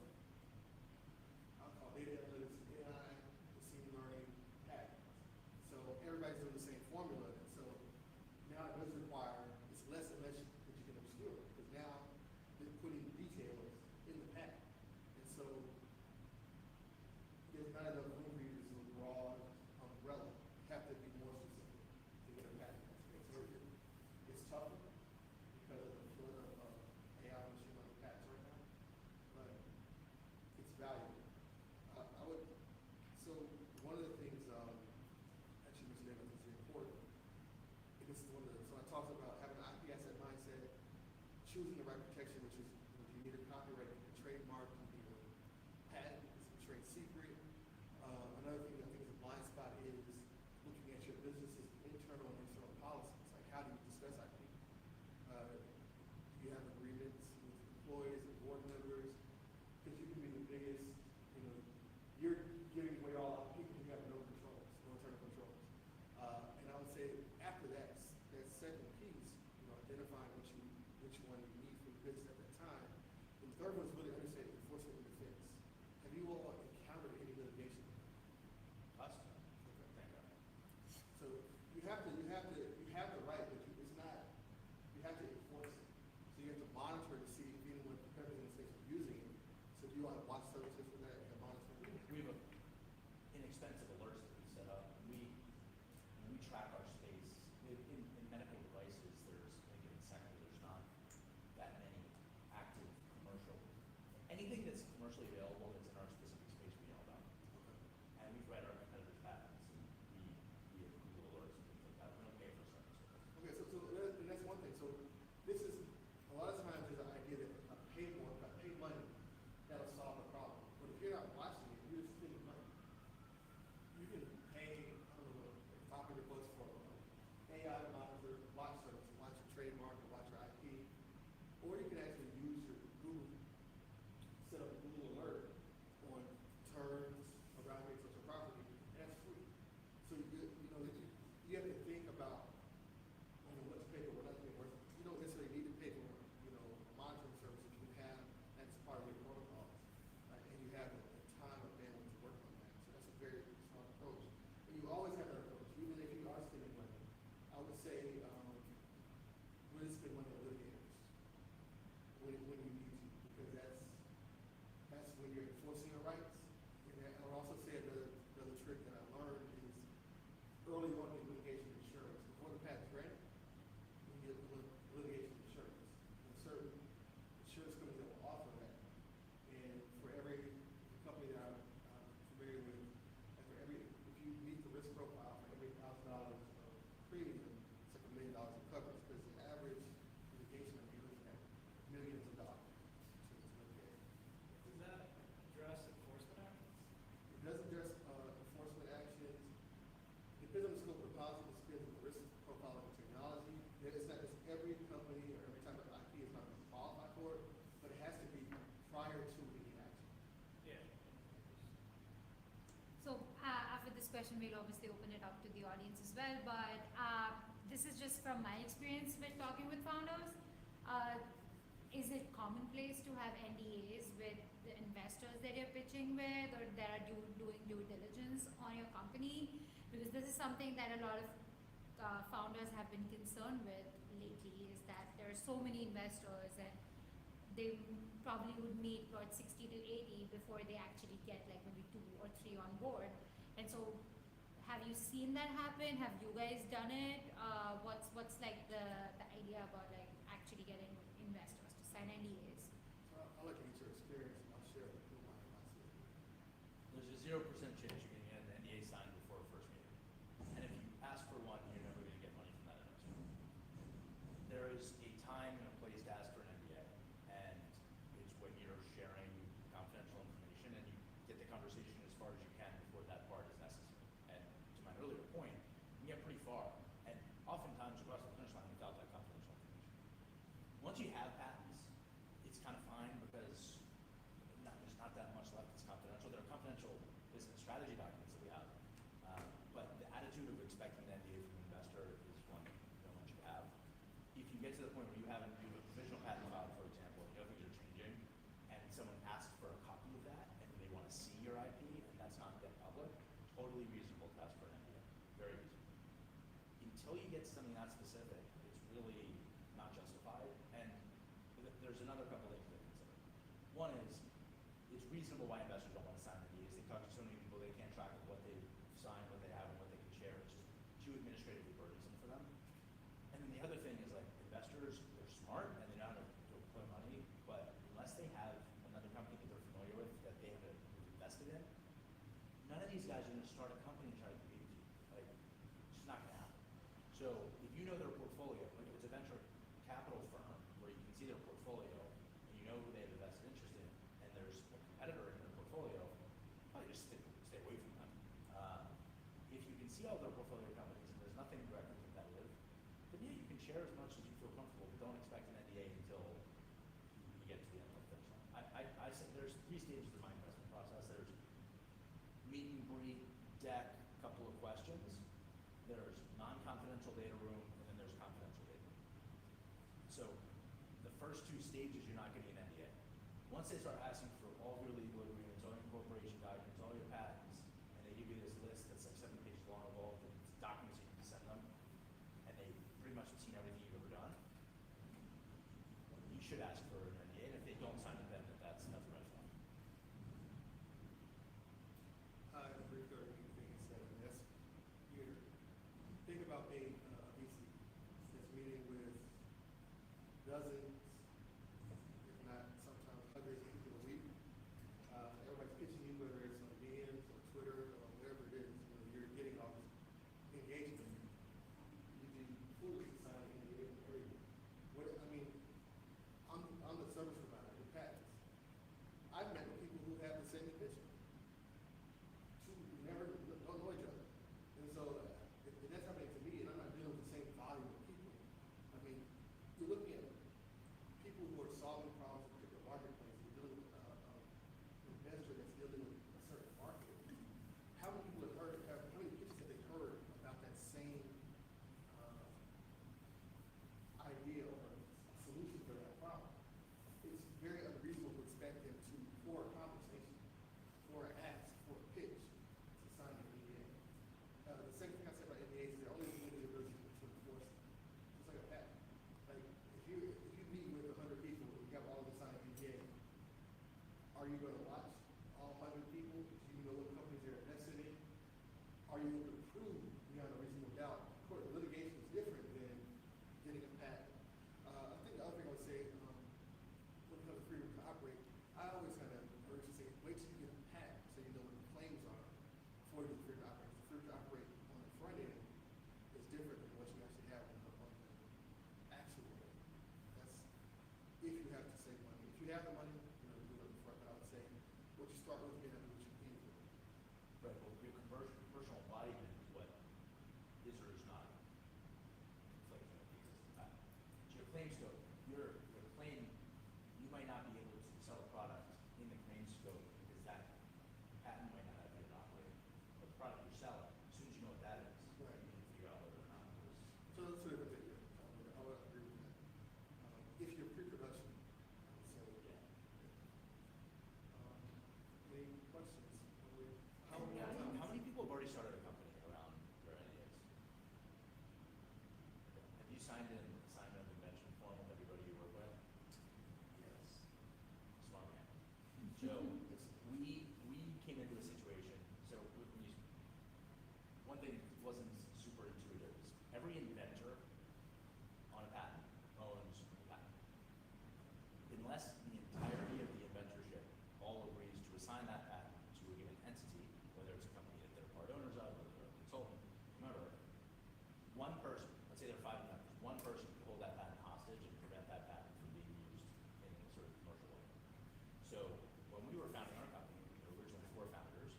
I'll call data analytics, AI, machine learning, patterns. So everybody's doing the same formula. And so now it does require, it's less and less that you can obscure, because now they're putting details in the patent. And so there's not enough room for you to use a broad umbrella. You have to be more specific to get a patent. So it's tougher because rights. And then I would also say another trick that I learned is early on in litigation insurance, before the patent's granted, you get litigation insurance. And certain insurance companies that will offer that. And for every company that I'm familiar with, and for every, if you meet the risk profile for every $1,000 of premium, it's like $1 million of coverage, because the average litigation that you're looking at millions of dollars to litigate. Does that address enforcement actions? It does address enforcement actions. It depends on the scope of the policy, it depends on the risk profile of the technology. It's not just every company or every type of IP is not going to qualify for it, but it has to be prior to any action. Yeah. So after this question, we'll obviously open it up to the audience as well, but this is just from my experience with talking with founders. Is it commonplace to have NDAs with the investors that you're pitching with or that are doing due diligence on your company? Because this is something that a lot of founders have been concerned with lately, is that there are so many investors and they probably would meet about 60 to 80 before they actually get like maybe 2 or 3 on board. And so have you seen that happen? Have you guys done it? What's like the idea about like actually getting investors to sign NDAs? So I'll let you get your experience and I'll share with you my advice. There's a 0% chance you're going to get an NDA signed before a first meeting. And if you ask for one, you're never going to get money from that investor. There is a time and a place to ask for an NDA, and it's when you're sharing confidential information and you get the conversation as far as you can before that part is necessary. And to my earlier point, you can get pretty far, and oftentimes across the finish line without that confidential information. Once you have patents, it's kind of fine because there's not that much left that's confidential. There are confidential business strategy documents that we have, but the attitude of expecting an NDA from an investor is one that you don't want you to have. If you get to the point where you have a provisional patent filed, for example, you know things are changing, and someone asks for a copy of that, and they want to see your IP, and that's not yet public, totally reasonable to ask for an NDA. Very reasonable. Until you get to something that specific, it's really not justified. And there's another couple things to consider. One is, it's reasonable why investors don't want to sign NDAs. They talk to so many people, they can't track what they've signed, what they have, and what they can share. It's just too administratively burdensome for them. And then the other thing is, like, investors, they're smart and they know how to deploy money, but unless they have another company that they're familiar with that they have invested in, none of these guys are going to start a company and try to compete with you. Like, it's just not going to happen. So if you know their portfolio, like if it's a venture capital firm where you can see their portfolio and you know who they have a vested interest in, and there's a competitor in their portfolio, probably just stay away from them. If you can see all their portfolio companies and there's nothing directly competitive, then yeah, you can share as much as you feel comfortable, but don't expect an NDA until you get to the end of the finish line. I said there's 3 stages of my investment process. There's meet and greet, deck, couple of questions. There's non-confidential data room, and then there's confidential data room. So the first 2 stages, you're not getting an NDA. Once they start asking for all your legal agreements, all your incorporation documents, all your patents, and they give you this list that's like 7 pages long of all the documents you can send them, and they pretty much have seen everything you've ever done, you should ask for an NDA. And if they don't sign it, then that's a red flag. I agree with everything you said. And that's, you think about being a VC that's meeting with dozens, if not sometimes hundreds of people a week. Everybody's pitching you, whether it's on DMs or Twitter or whatever it is. You know, you're getting all this engagement. You'd be foolish to sign an NDA with everyone. I mean, I'm the service provider, the patents. I've met with people who have the same condition. We never don't know each other. And so if that's happening to me, and I'm not dealing with the same volume of people. I mean, you're looking at people who are solving problems in a particular marketplace. You're dealing with an investor that's dealing with a certain market. How many people have heard, how many pitches have they heard about that same idea or a solution for that problem? It's very unreasonable to expect them to, for a conversation, for an ask, for a pitch, to sign an NDA. The second thing I said about NDAs is they're only limited ability to enforce them. Just like a patent. Like, if you meet with 100 people and you have all of them sign an NDA, are you going to watch all 100 are you able to prove beyond a reasonable doubt? Of course, litigation is different than getting a patent. I think the other thing I would say, when it comes to freedom to operate, I always kind of urge to say, wait till you get a patent so you know what the claims are before you get freedom to operate. The freedom to operate on the front end is different than what you actually have on the actual end. That's if you have to save money. If you have the money, you know, do it up front. But I would say, what you start with, you have to do what you can for. Right, well, your commercial embodiment is what is or is not infringement of the existing patent. So your claim scope, your claim, you might not be able to sell a product in the claim scope because that patent might not have been operated. But the product you're selling, as soon as you know what that is, Right. you can figure out whether or not it was. So that's sort of a bit, I would agree with that. If you're pre-production, I would say, Yeah. Any questions? How many people have already started a company around your ideas? Have you signed an assignment of invention form with everybody you work with? Yes. Smart man. So we came into a situation, so one thing that wasn't super intuitive is every inventor on a patent owns a patent. Unless the entirety of the inventorship all agrees to assign that patent to a given entity, whether it's a company that they're part owners of, whether they're a consultant, whomever, one person, let's say there are 5 inventors, one person can hold that patent hostage and prevent that patent from being used in a sort of commercial way. So when we were founding our company, there were originally 4 founders,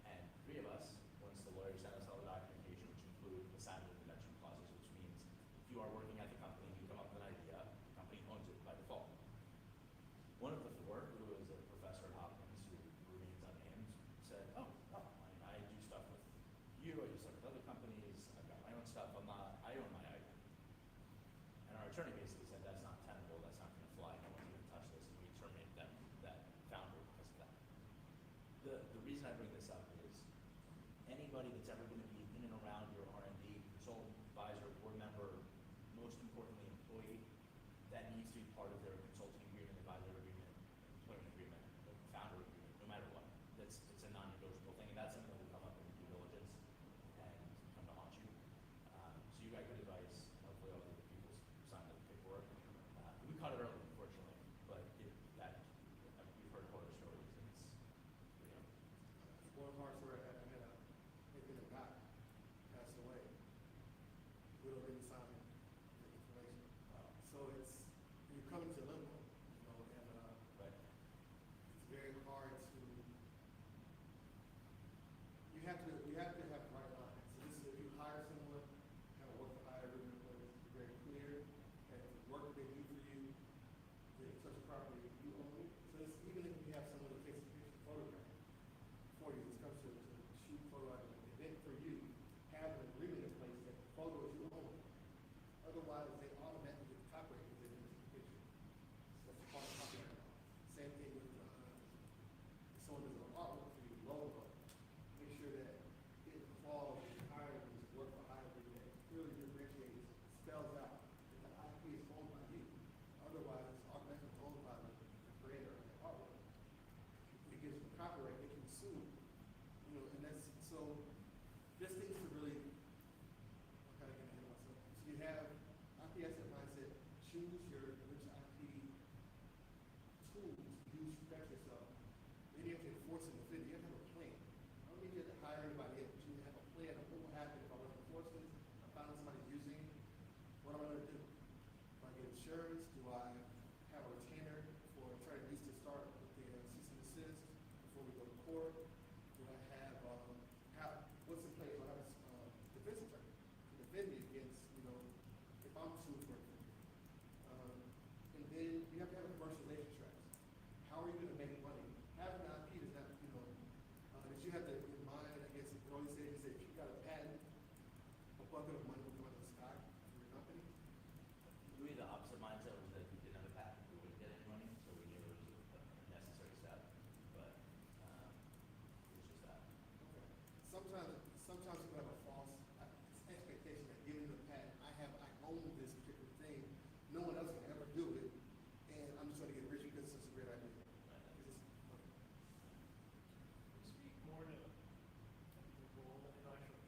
and 3 of us, once the lawyers sent us all the documentation, which include assignment of invention clauses, which means if you are working at the company and you come up with an idea, the company owns it by default. One of the 4, who was a professor at Hopkins, who remains unnamed, said, I do stuff with you, I do stuff with other companies, I've got my own stuff, I own my idea. And our attorney basically said, that's not tenable, that's not gonna fly, no one's gonna touch this, and we terminated that founder because of that. The reason I bring this up is, anybody that's ever gonna be in and around your R&D, consultant, advisor, board member, most importantly, employee, that needs to be part of their consulting agreement, advisor agreement, employment agreement, founder agreement, no matter what. It's a non-negotiable thing, and that's something that will come up in due diligence and come to haunt you. So you got good advice. Hopefully all the other people signed the paperwork. We caught it early, unfortunately, but we've heard horror stories, and it's pretty ugly. One hard story I had a guy pass away. Widow didn't sign the information. So you come into limbo, you know, and Right. it's very hard to. You have to have the right line. So this is if you hire someone, have a work for hire agreement where it's very clear, and the work they do for you, the intellectual property you own it. So it's, even if you have someone that takes a picture photograph for you, this comes to shoot photo out of an event for you, have an agreement in place that the photos you own. Otherwise, they automatically get copyright because they didn't take a picture. So that's part of copyright law. Same thing with someone does an artwork for you, logo. Make sure that it falls in the hire agreement, work for hire agreement, that clearly differentiates, spells out that the IP is owned by you. Otherwise, it's automatically owned by the creator of the artwork. It gives them copyright, they can sue. You know, and that's so. Just things to really kind of get ahead of myself. So you have IP asset mindset. Choose your which IP tools to use to protect yourself. Then you have to enforce it within. You have to have a plan. I don't need you to hire anybody yet, but you have a plan of what will happen if I want to enforce this. I found somebody using it. What am I going to do? Do I get insurance? Do I have a retainer for trying to use to start with the cease and desist before we go to court? Do I have what's in place? Do I have a defense attorney to defend me against, you know, if I'm sued for infringement? And then you have to have a commercialization strategy. How are you going to make money? Having an IP does not, you know, that you have to in mind, I guess, what always say is that if you've got a patent, a bucket of money will come out of the stock for your company. We had the opposite mindset, was that if we didn't have a patent, we wouldn't get any money, so we knew it was a necessary step, but it was just that. Okay. Sometimes people have a false expectation that given the patent, I own this particular thing. No one else can ever do it, and I'm just going to get rich because it's such a great idea. It's just, okay. Speak more to the role of intellectual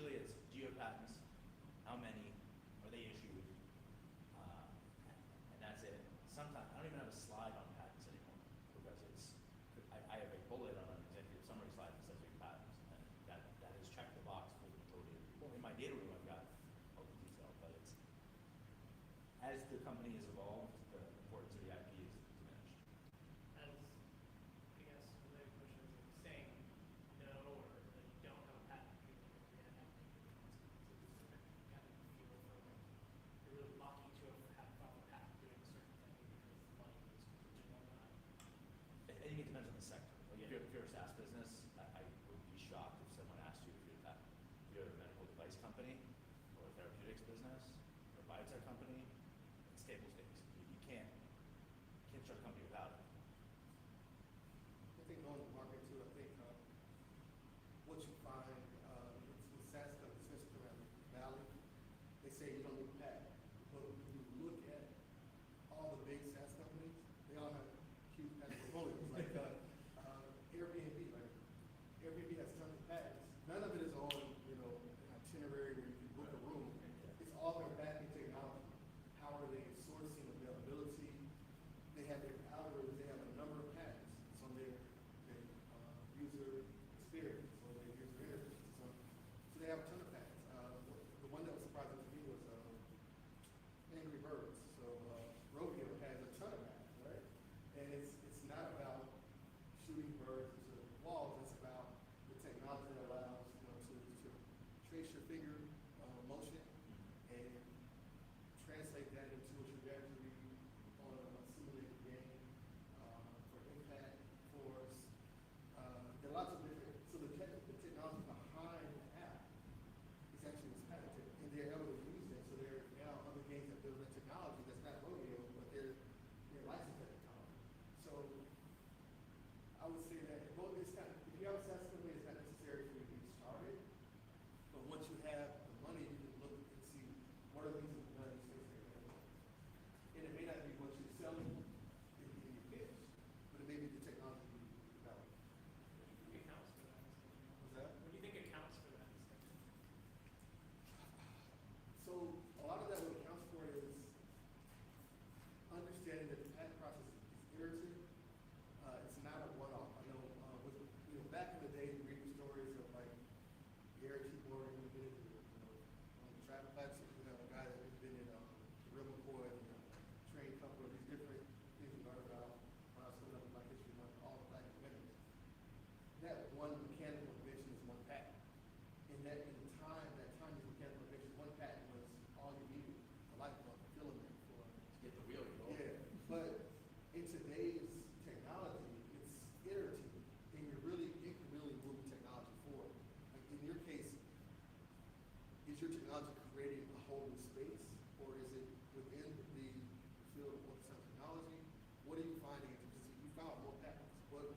usually it's, do you have patents? How many? Are they issued? And that's it. Sometimes, I don't even have a slide on patents anymore, because I have a bullet on an executive summary slide that says we have patents, and that has checked the box for the majority of people. In my data room, I've got all the detail, but it's, as the company has evolved, the importance of the IP is diminished. As, I guess, related question is like saying no or that you don't have a patent, you're going to have to make consequences. Kind of feel for like you're really lucky to have found a patent doing a certain thing because the money was contingent on that. I think it depends on the sector. Like if you're a SaaS business, I would be shocked if someone asked you if you have, if you're a medical device company or a therapeutics business or a biotech company, it's table stakes. You can't start a company without it. I think knowing the market too, I think what you find with SaaS companies, especially around the Valley, they say you don't need a patent. But when you look at all the big SaaS companies, they all have huge patent portfolios. Like Airbnb, like Airbnb has tons of patents. None of it is on, you know, an itinerary where you can book a room. It's all their back-end technology. How are they sourcing availability? They have their algorithms. They have a number of patents. It's on their user experience, on their user interface. So they have a ton of patents. The one that was surprising to me was Angry Birds. So Rodeo has a ton of patents, right? And it's not about shooting birds into walls. It's about the technology that allows, you know, to trace your finger motion and translate that into a trajectory on a simulated game for impact, force. There are lots of different. So the technology behind the app is actually was patented, and they're able to use it. So there are now other games that build that technology that's not Rodeo, but they're licensed that technology. So I would say that both it's kind of, if you have a SaaS company, it's not necessary for you to get started. But once you have the money, you can look and see what are these none of these things that are going on. And it may not be what you're selling in your pitch, but it may be the technology you develop. What do you think accounts for that distinction? What's that? What do you think accounts for that distinction? So a lot of that what accounts for is understanding that the patent process is iterative. It's not a one-off. I know, back in the day, reading stories of like Gary T. Morgan, who did it, on the travel platform, you know, a guy that invented the Real McCoy and train couple of these different things we learned about when I was filling up Black History Month, all the Black inventors. That one mechanical invention is one patent. And that in time, that time of mechanical invention, one patent was all you needed, the light bulb, the filament for. Get the real goal. Yeah, but in today's technology, it's iterative, and it can really move technology forward. Like in your case, is your technology creating a whole new space, or is it within the field of ultrasound technology? What are you finding? You filed more patents, but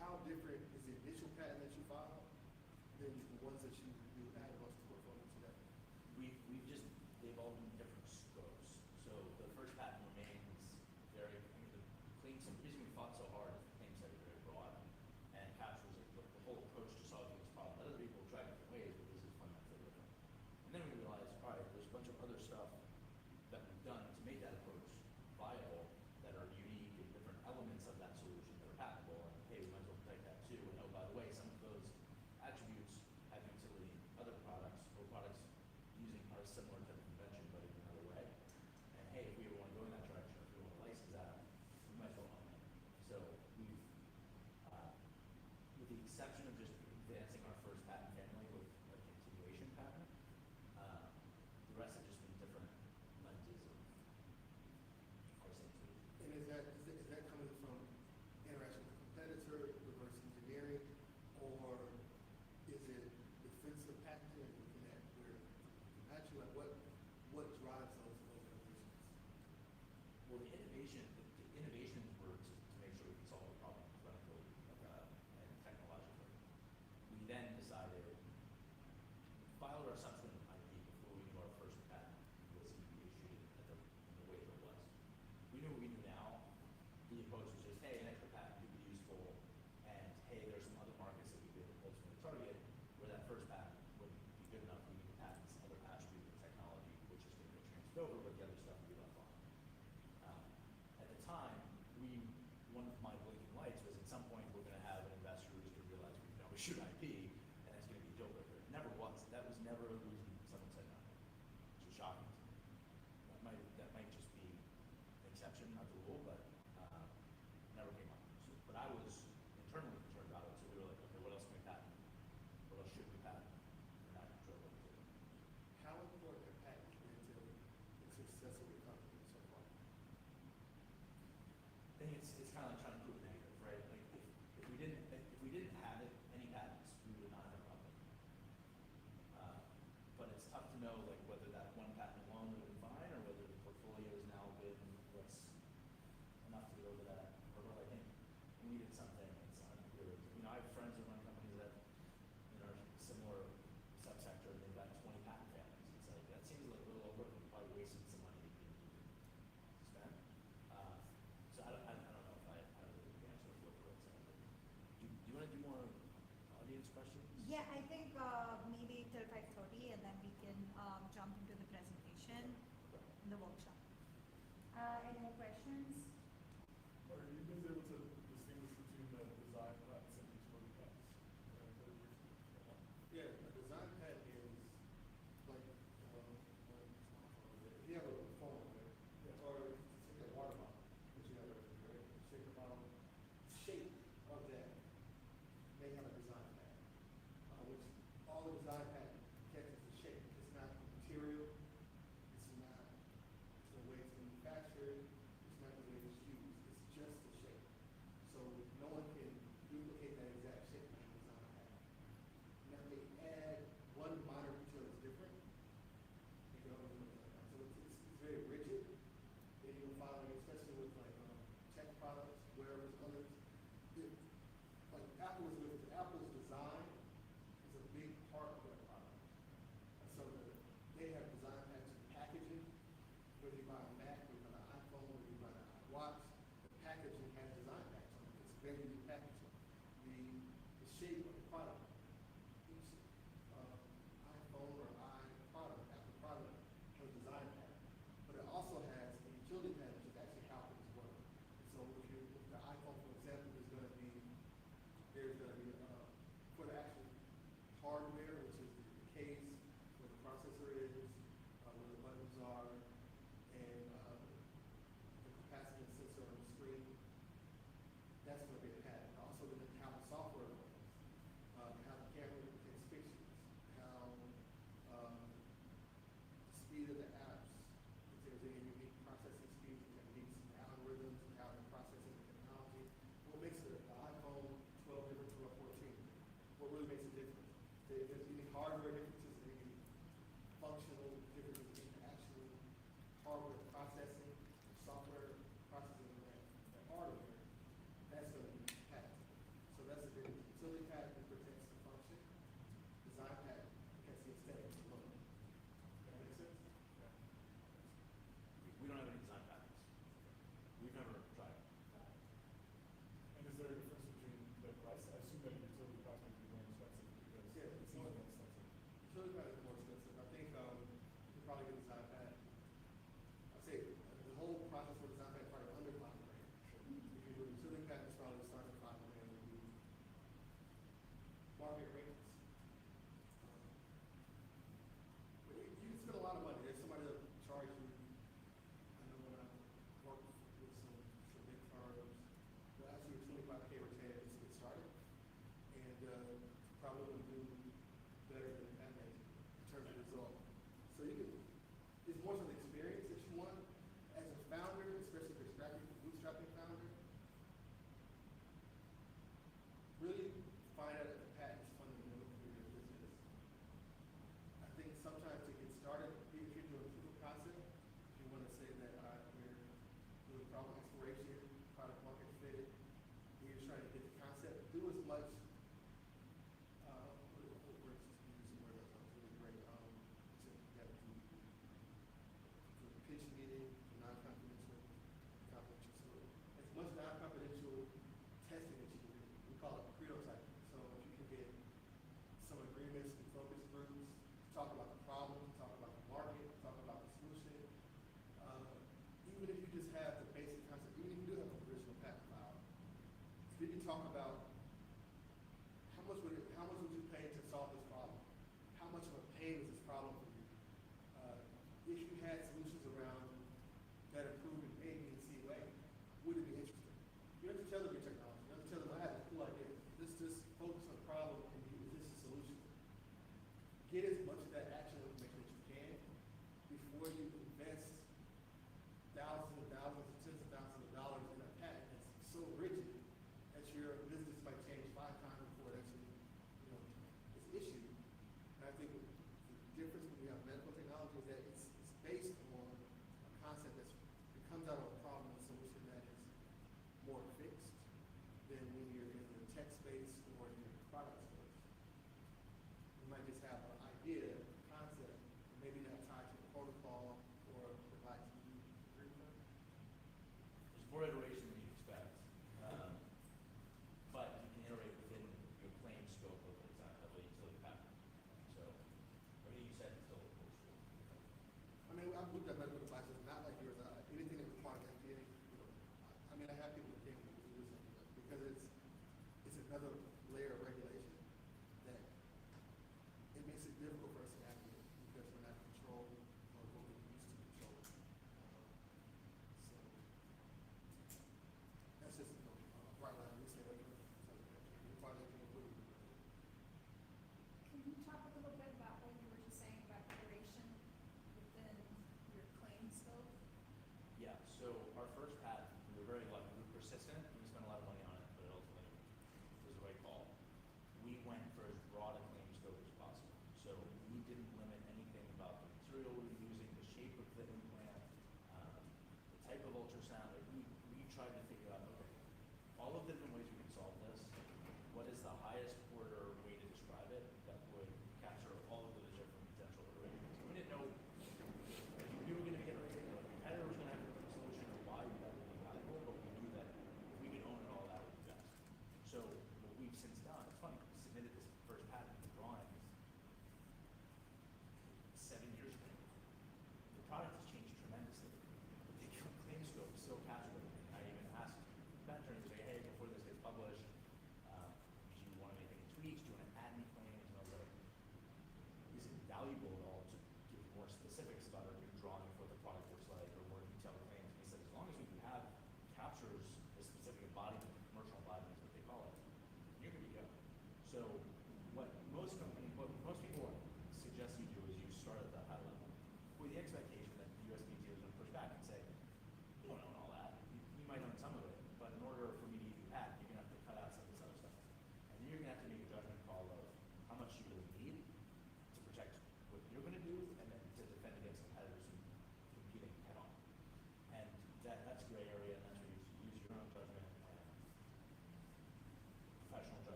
how different is the initial patent that you filed than the ones that you added onto the portfolio today? We've just, they've all been different scopes. So the first patent remains very, I mean, the claims, the reason we fought so hard is the claim set is very broad and captures the whole approach to solving this problem. Other people try different ways, but this is fundamentally different. And then we realized, all right, there's a bunch of other stuff that we've done to make that approach viable that are unique and different elements of that solution that are patentable. And hey, we might as well protect that too. And oh, by the way, some of those attributes have utility in other products or products using our similar type of invention, but in another way. And hey, if we ever want to go in that direction, or if we want to license that, we might as well own it. So we've, with the exception of just advancing our first patent family with a continuation patent, the rest have just been different lenses of our same solution. And is that coming from interaction with the competitor, reverse engineering, or is it defensive patenting and looking at where actually like what drives those innovations? Well, the innovations were to make sure we could solve the problem clinically and technologically. We then decided over, but the other stuff would be left on. At the time, one of my blinking lights was at some point we're going to have an investor who's going to realize we can always shoot IP, and that's going to be a deal breaker. It never was. That was never a reason someone said no, which is shocking to me. That might just be an exception, not the rule, but never came up. So, but I was internally concerned about it, so we were like, okay, what else can we patent? What else should we patent? We're not sure what to do. How important are patents been to the success of your company so far? I think it's kind of like trying to prove a negative, right? Like if we didn't have any patents, we would not have a company. But it's tough to know like whether that one patent alone would have been fine, or whether the portfolio has now been what's enough to get over that hurdle. I think we needed something that's unclear. I have friends that run companies that are similar subsector, and they've got 20 patent families. It's like that seems like a little over, and probably wasting some money to spend. So I don't know if I have a good answer for what it's like. Do you want to do more audience questions? Yeah, I think maybe till 5:30, and then we can jump into the presentation, Okay. the workshop. Any more questions? Are you guys able to distinguish between the design patents and utility patents? Yeah, a design patent is like, if you have a phone, right? Or just take a water bottle, which you have a right? Shake the bottle, shape of that may have a design patent, which all the design patent catches the shape. It's not the material, it's not the way it's manufactured, it's not the way it's used, it's just the shape. So no one can duplicate that exact shape in a design patent. Now they add one minor detail that's different. So it's very rigid. And you'll find, like, especially with like tech products, wearables, others, like Apple's design is a big part of their product. And so they have design patents in packaging. Whether you buy a Mac, whether you buy an iPhone, whether you buy an iWatch, the packaging has design patents on it. It's very unique packaging. The shape of the product, each iPhone or iProduct, Apple product, has a design pattern. But it also has a utility pattern, which is actually how things work. And so if the iPhone, for example, there's going to be for the actual hardware, which is the case, where the processor is, where the buttons are, and the capacitive sensor on the screen, that's going to be a pattern. Also, how the software works, how the camera takes pictures, how the speed of the apps, if there's any unique processing speeds, techniques, algorithms, and how they're processing the technology. What makes the iPhone 12 different to a 14? What really makes it different? If there's any hardware differences, any functional differences in the actual hardware processing, software processing of that hardware, that's going to be patented. So that's the difference. Utility patent protects the function. Design patent protects the aesthetics alone. That makes sense? We don't have any design patents. We've never tried. And is there a difference between the price? I assume that utility patent would be more expensive because Yeah, it's more expensive. Utility patent is more expensive. I think you could probably get a design patent. I'd say the whole process for design patent is probably under $5 grand. If you do a utility patent, it's probably starting at $5 grand would be market rates. But you can spend a lot of money. There's somebody that'll charge you. I know when I worked with some big firms, they'll ask you a $25K retainer just to get started. And probably will do better than that in terms of result. So you can, it's more of the experience that you want as a founder, especially if you're a bootstrapping founder. Really find out if the patent is fundamental for your business. I think sometimes to get started, if you're doing proof of concept, if you want to say that we're doing problem exploration, product market fit, and you're trying to get the concept, do as much. What words just use some word that's really great. talk about how much would you pay to solve this problem? How much of a pain is this problem for you? If you had solutions around that improve in A, B, and C way, would it be interesting? You don't have to tell them your technology. You don't have to tell them I have a cool idea. Let's just focus on the problem and use this as a solution. Get as much of that action information that you can before you invest thousands and thousands, tens of thousands of dollars in a patent that's so rigid that your business might change 5 times before it actually, is issued. And I think the difference when you have medical technology is that it's based on a concept that comes out of a problem and a solution that is more fixed than when you're in the tech space or in the product space. You might just have an idea, concept, and maybe not tied to a protocol or device. There's more iteration than you'd expect, but you can iterate within your claim scope of a utility patent. So everything you said is still holds true. I mean, I've looked at medical devices, not like yours. Anything that requires FDA, I have people that can't do this because it's another layer of regulation that it makes it difficult for us to navigate because we're not in control of what we used to control. So that's just bright line. We say like you're part of the community. Can you talk a little bit about what you were just saying about iteration within your claim scope? Yeah, so our first patent, we were very lucky. We were persistent, and we spent a lot of money on it, but it ultimately was the right call.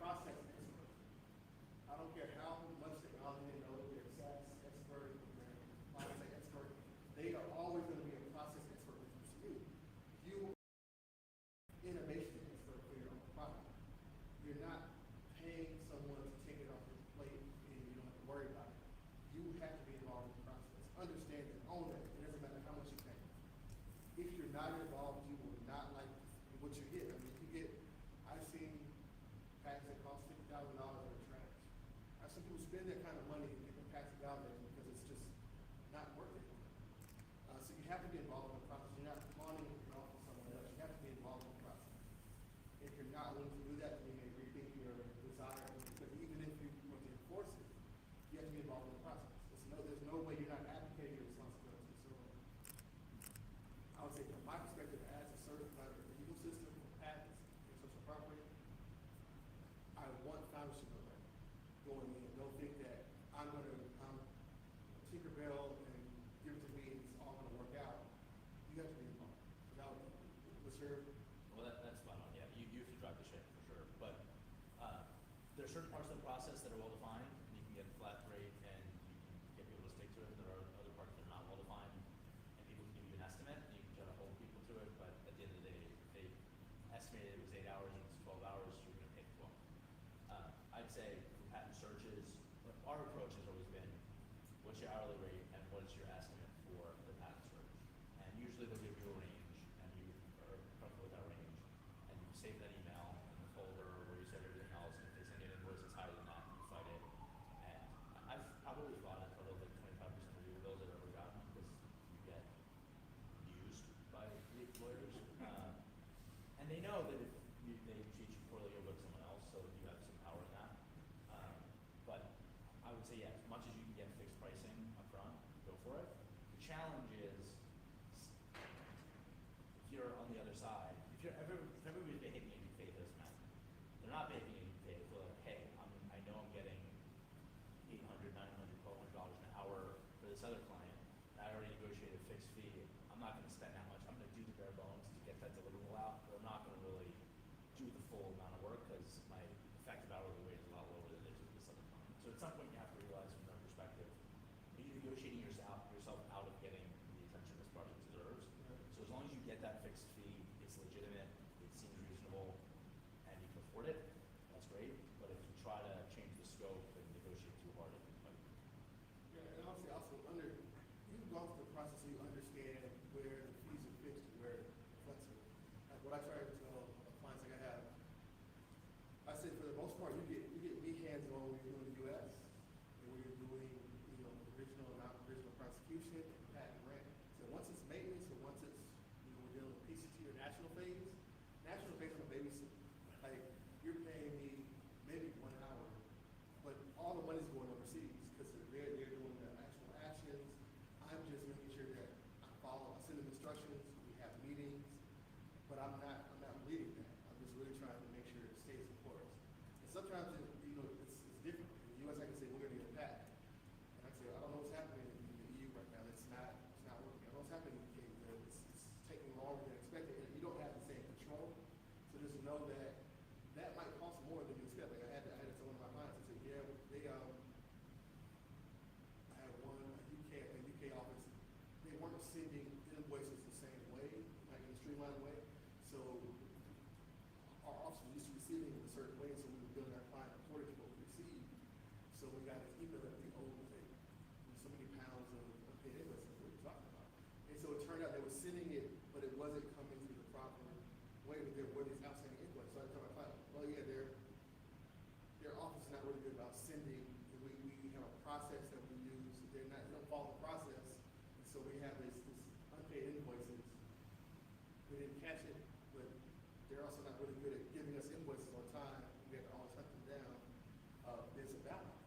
process expert. I don't care how much technology they know, they're a SaaS expert, they're a finance expert, they are always going to be a process expert with you. You innovation expert for your own product. You're not paying someone to take it off your plate and you don't have to worry about it. You have to be involved in the process. Understand it, own it. It doesn't matter how much you pay. If you're not involved, you will not like what you get. I mean, you get, I've seen patents that cost $50,000 that are trash. I've seen people spend that kind of money and get the patents validated because it's just not worth it. So you have to be involved in the process. You're not pawning it off to someone else. You have to be involved in the process. If you're not willing to do that, then you may rethink your desire. Because even if you want to enforce it, you have to be involved in the process. There's no way you're not advocating your responsibility. So I would say from my perspective as a certified in the legal system for patents and intellectual property, I want founders to know that going in. Don't think that I'm Tinkerbell and give it to me and it's all going to work out. You have to be involved. That was your. Well, that's spot on. Yeah, you have to drive the ship for sure. But there are certain parts of the process that are well defined, and you can get a flat rate, and you can get people to stick to it. And there are other parts that are not well defined, and people can give you an estimate, and you can try to hold people to it. But at the end of the day, if they estimated it was 8 hours and it's 12 hours, you're going to pay 12. I'd say for patent searches, our approach has always been, what's your hourly rate and what's your estimate for the patent search? And usually they'll give you a range, and you are comfortable with that range, and you save that email in the folder where you said everything else, and if they send you an invoice that's higher than that, you fight it. And I've probably fought a total of like 25% of legal bills I've ever gotten because you get used by the lawyers. And they know that if they treat you poorly, you'll go to someone else, so you have some power in that. But I would say, yeah, as much as you can get fixed pricing up front, go for it. The challenge is, if you're on the other side, if everybody's behaving in good faith, it doesn't matter. They're not behaving in good faith. They're like, hey, I know I'm getting $800, $900, $1,200 an hour for this other client, and I already negotiated a fixed fee. I'm not going to spend that much. I'm going to do the bare bones to get that deliverable out, but I'm not going to really do the full amount of work because my effective hourly wage is a lot lower than it is with this other client. So at some point you have to realize from their perspective, are you negotiating yourself out of getting the attention this project deserves? So as long as you get that fixed fee, it's legitimate, it seems reasonable, and you can afford it, that's great. But if you try to change the scope and negotiate too hard, it can fight. Yeah, and obviously also you've gone through the process so you understand where the fees are fixed and where they're flexible. Like what I try to tell clients like I have, I said for the most part you get me hands-on when you're doing the US and when you're doing original and non-original prosecution and patent grant. So once it's maintenance or once it's we're dealing with PCT or national phase I'm a babysitter. Like you're paying me maybe 1 hour, but all the money's going overseas because they're doing the actual actions. I'm just making sure that I send them instructions, we have meetings, but I'm not leading that. I'm just really trying to make sure it stays in course. And sometimes it's different. In the US I can say we're gonna get a patent. And I say, I don't know what's happening in the EU right now. It's not working. I don't know what's happening in the UK. It's taking longer than expected. And you don't have the same control. So just know that might cost more than you expect. Like I had to tell one of my clients, I said, yeah, I had a UK office. They weren't sending invoices the same way, like in a streamlined way. So our office was used to receiving it a certain way, so we were billing our client according to what we received. So we got this email that we owed so many pounds of paid invoices. What are you talking about? And so it turned out they were sending it, but it wasn't coming through the proper way. But there were these outstanding invoices. So I told my client, well, yeah, their office is not really good about sending. We have a process that we use. They don't follow the process. And so we have this unpaid invoices. We didn't catch it, but they're also not really good at giving us invoices on time. We have to always hunt them down. There's a balance.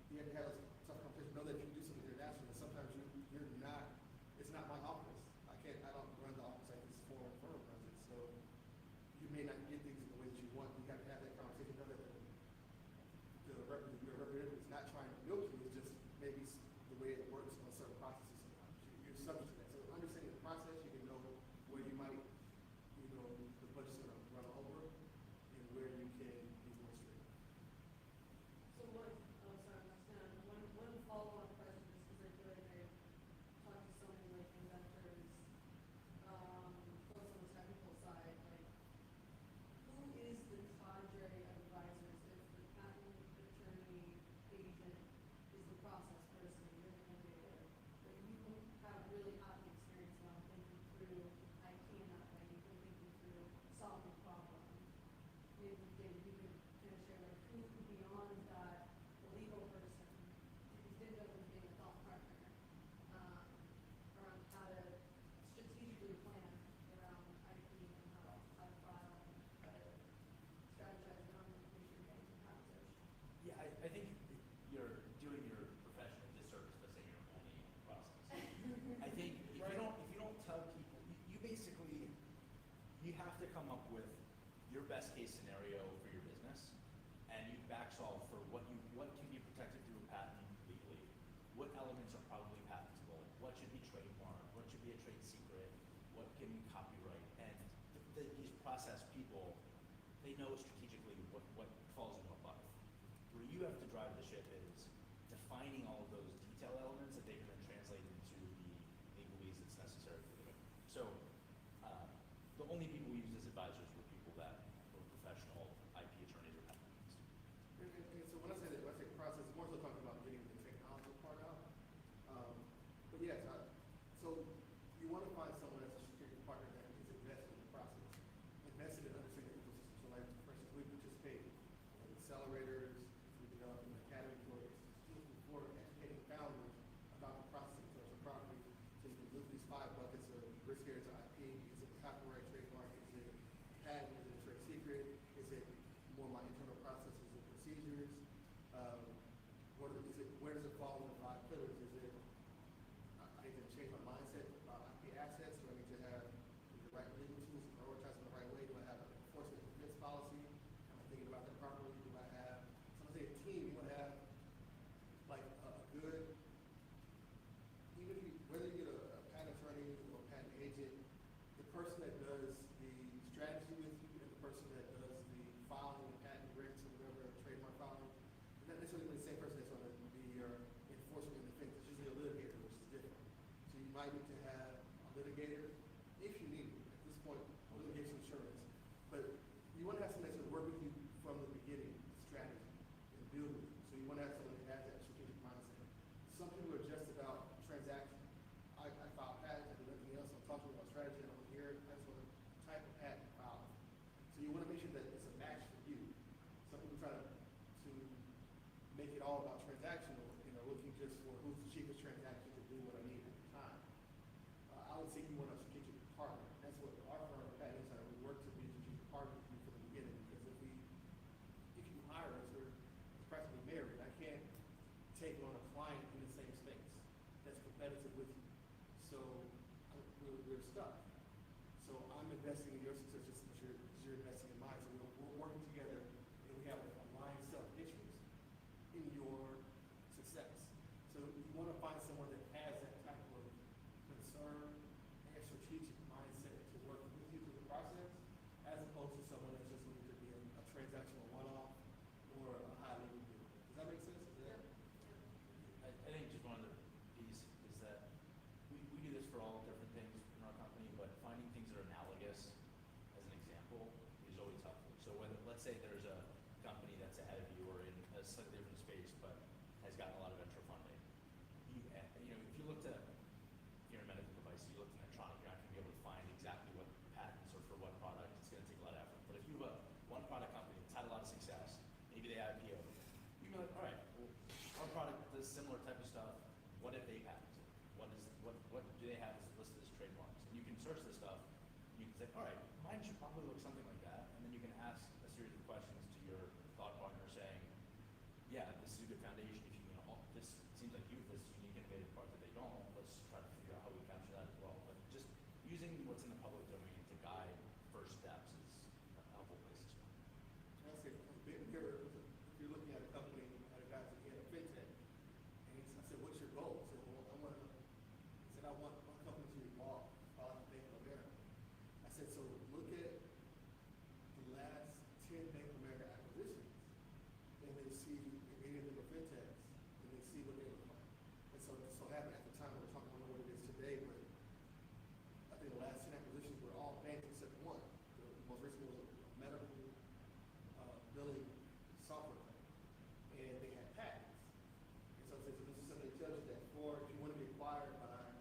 You have to have a tough conversation. Know that if you do something international, sometimes you're not. It's not my office. I don't run the office like this foreign firm runs it. So you may not get things in the way that you want. You got to have that conversation. Know that your representative is not trying to milk you. It's just maybe the way it works on certain processes. Sometimes you're subject to that. So understanding the process, you can know where you might, the budget's going to run over, and where you can I think you're doing your profession a disservice by saying you're owning the process. I think if you don't tell people, you basically, you have to come up with your best case scenario for your business, and you back solve for what can be protected through a patent legally, what elements are probably patentable, what should be trademarked, what should be a trade secret, what can be copyright, and these process people, they know strategically what falls in what bucket. Where you have to drive the ship is defining all of those detail elements that they can then translate into the legalese that's necessary for the domain. So the only people we used as advisors were people that were professional IP attorneys or patent attorneys. And so when I say process, I'm more so talking about getting the technology part out. But yes, so you want to find someone that's a strategic partner that is invested in the process, invested in understanding the ecosystem. So like, for instance, we participate in accelerators, we develop an academy for educating founders about the process in terms of property. So you can look at these 5 buckets of risk areas of IP. Is it copyright, trademark? Is it patent? Is it a trade secret? Is it more my internal processes and procedures? Where does it fall in the 5 pillars? Is it I need to change my mindset about IP assets? Do I need to have the right legal tools to prioritize in the right way? Do I have an enforcement defense policy? Am I thinking about that properly? Do I have, so let's say a team, you want to have like a good, even if you, whether you get a patent attorney or a patent agent, the person that does the strategy with you and the person that does the filing and patent grants or whatever, trademark filing, not necessarily the same person that's going to be your enforcement and defense. It's usually a litigator, which is different. So you might need to have a litigator if you need it. At this point, litigation insurance. But you want to have someone that's going to work with you from the beginning, strategy, and build with you. So you want to have someone that has that strategic mindset. Some people are just about transaction. I file patents, I do nothing else. I'm talking about strategy, and I'm here. I just want to type of patent file. So you want to make sure that it's a match for you. Some people try to make it all about transactional, looking just for who's the cheapest transaction to do what I need at the time. I would say you want a strategic partner. That's what our firm at Insight, we work to be a strategic partner with you from the beginning, because if you hire us, we're practically married. I can't take on a client in the same space that's competitive with you. So we're stuck. So I'm investing in your success just as you're investing in mine. So we're working together, and we have aligned self-interest in your success. So you want to find someone that has that type of concern and strategic mindset to work with you through the process, as opposed to someone that's just looking to be a transactional one-off or a high-level deal. Does that make sense? I think just one other piece is that we do this for all different things in our company, but finding things that are analogous, as an example, is always helpful. So whether, let's say there's a company that's ahead of you or in a slightly different space, but has gotten a lot of venture funding. If you looked at, if you're a medical device, you looked at Medtronic, you're not going to be able to find exactly what patents or for what product. It's going to take a lot of effort. But if you have one product company that's had a lot of success, maybe they IPO, you can be like, all right, well, our product does similar type of stuff. What if they patent it? What do they have listed as trademarks? And you can search this stuff. You can say, all right, mine should probably look something like that. And then you can ask a series of questions to your thought partner saying, yeah, this is a good foundation. If you this seems like you have this unique innovative part that they don't. Let's try to figure out how we capture that as well. But just using what's in the public domain to guide first steps is a helpful place to start. I say a bit mirror. If you're looking at a company, at a guy that had a fintech, and I said, "What's your goal?" He said, "Well, I want my company to evolve, like Bank of America." I said, "So look at the last 10 Bank of America acquisitions, and then see if any of them are fintechs, and then see what they look like." And so happened at the time, we're talking about what it is today, but I think the last 10 acquisitions were all banks except one. The most recent was a medical billing software company, and they had patents. And so this is something that tells you that if you want to be acquired by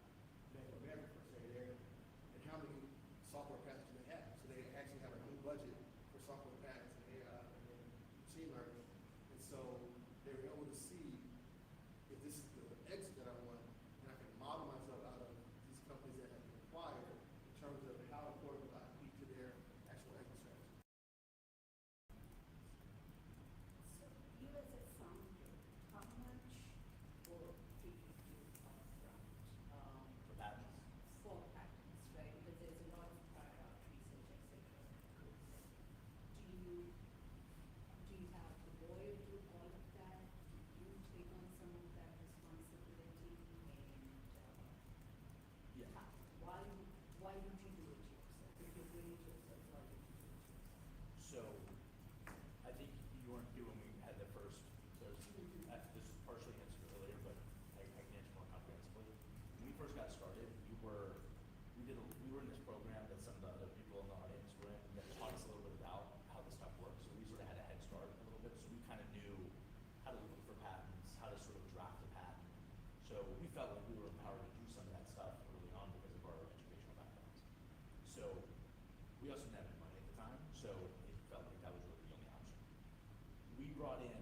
Bank of America, per se, and how many software patents do they have? So they actually have a new budget for software patents and AI and machine learning. And so they're able to see if this is the exit that I want, and I can model myself out of these companies that have been acquired in terms of how important will I be to their actual exit strategy. So you as a firm, So we felt like we were empowered to do some of that stuff early on because of our educational backgrounds. So we also didn't have any money at the time, so it felt like that was really the only option. We brought in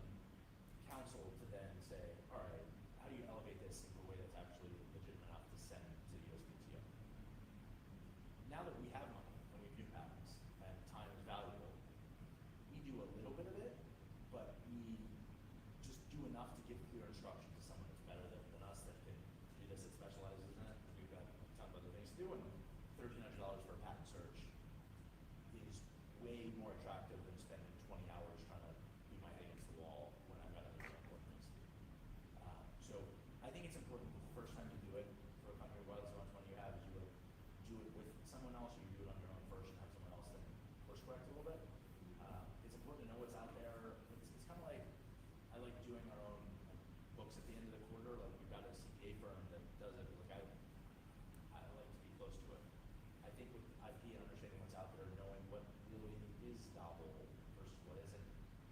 counsel to then say, all right, how do you elevate this into a way that's actually legitimate enough to send to the USPTO? Now that we have money and we do patents and time is valuable, we do a little bit of it, but we just do enough to give clear instruction to someone that's better than us that can do this, that specializes in it. We've got a ton of other things to do, and $1,300 for a patent search is way more attractive than spending 20 hours trying to beat my head against the wall when I've got other more important things to do. So I think it's important that the first time you do it for a company, regardless of how much money you have, is you do it with someone else, or you do it on your own first and have someone else then course correct a little bit. It's important to know what's out there. It's kind of like, I like doing our own books at the end of the quarter. Like we've got a CPA firm that does it. Like I like to be close to it. I think with IP and understanding what's out there, knowing what really is novel versus what isn't,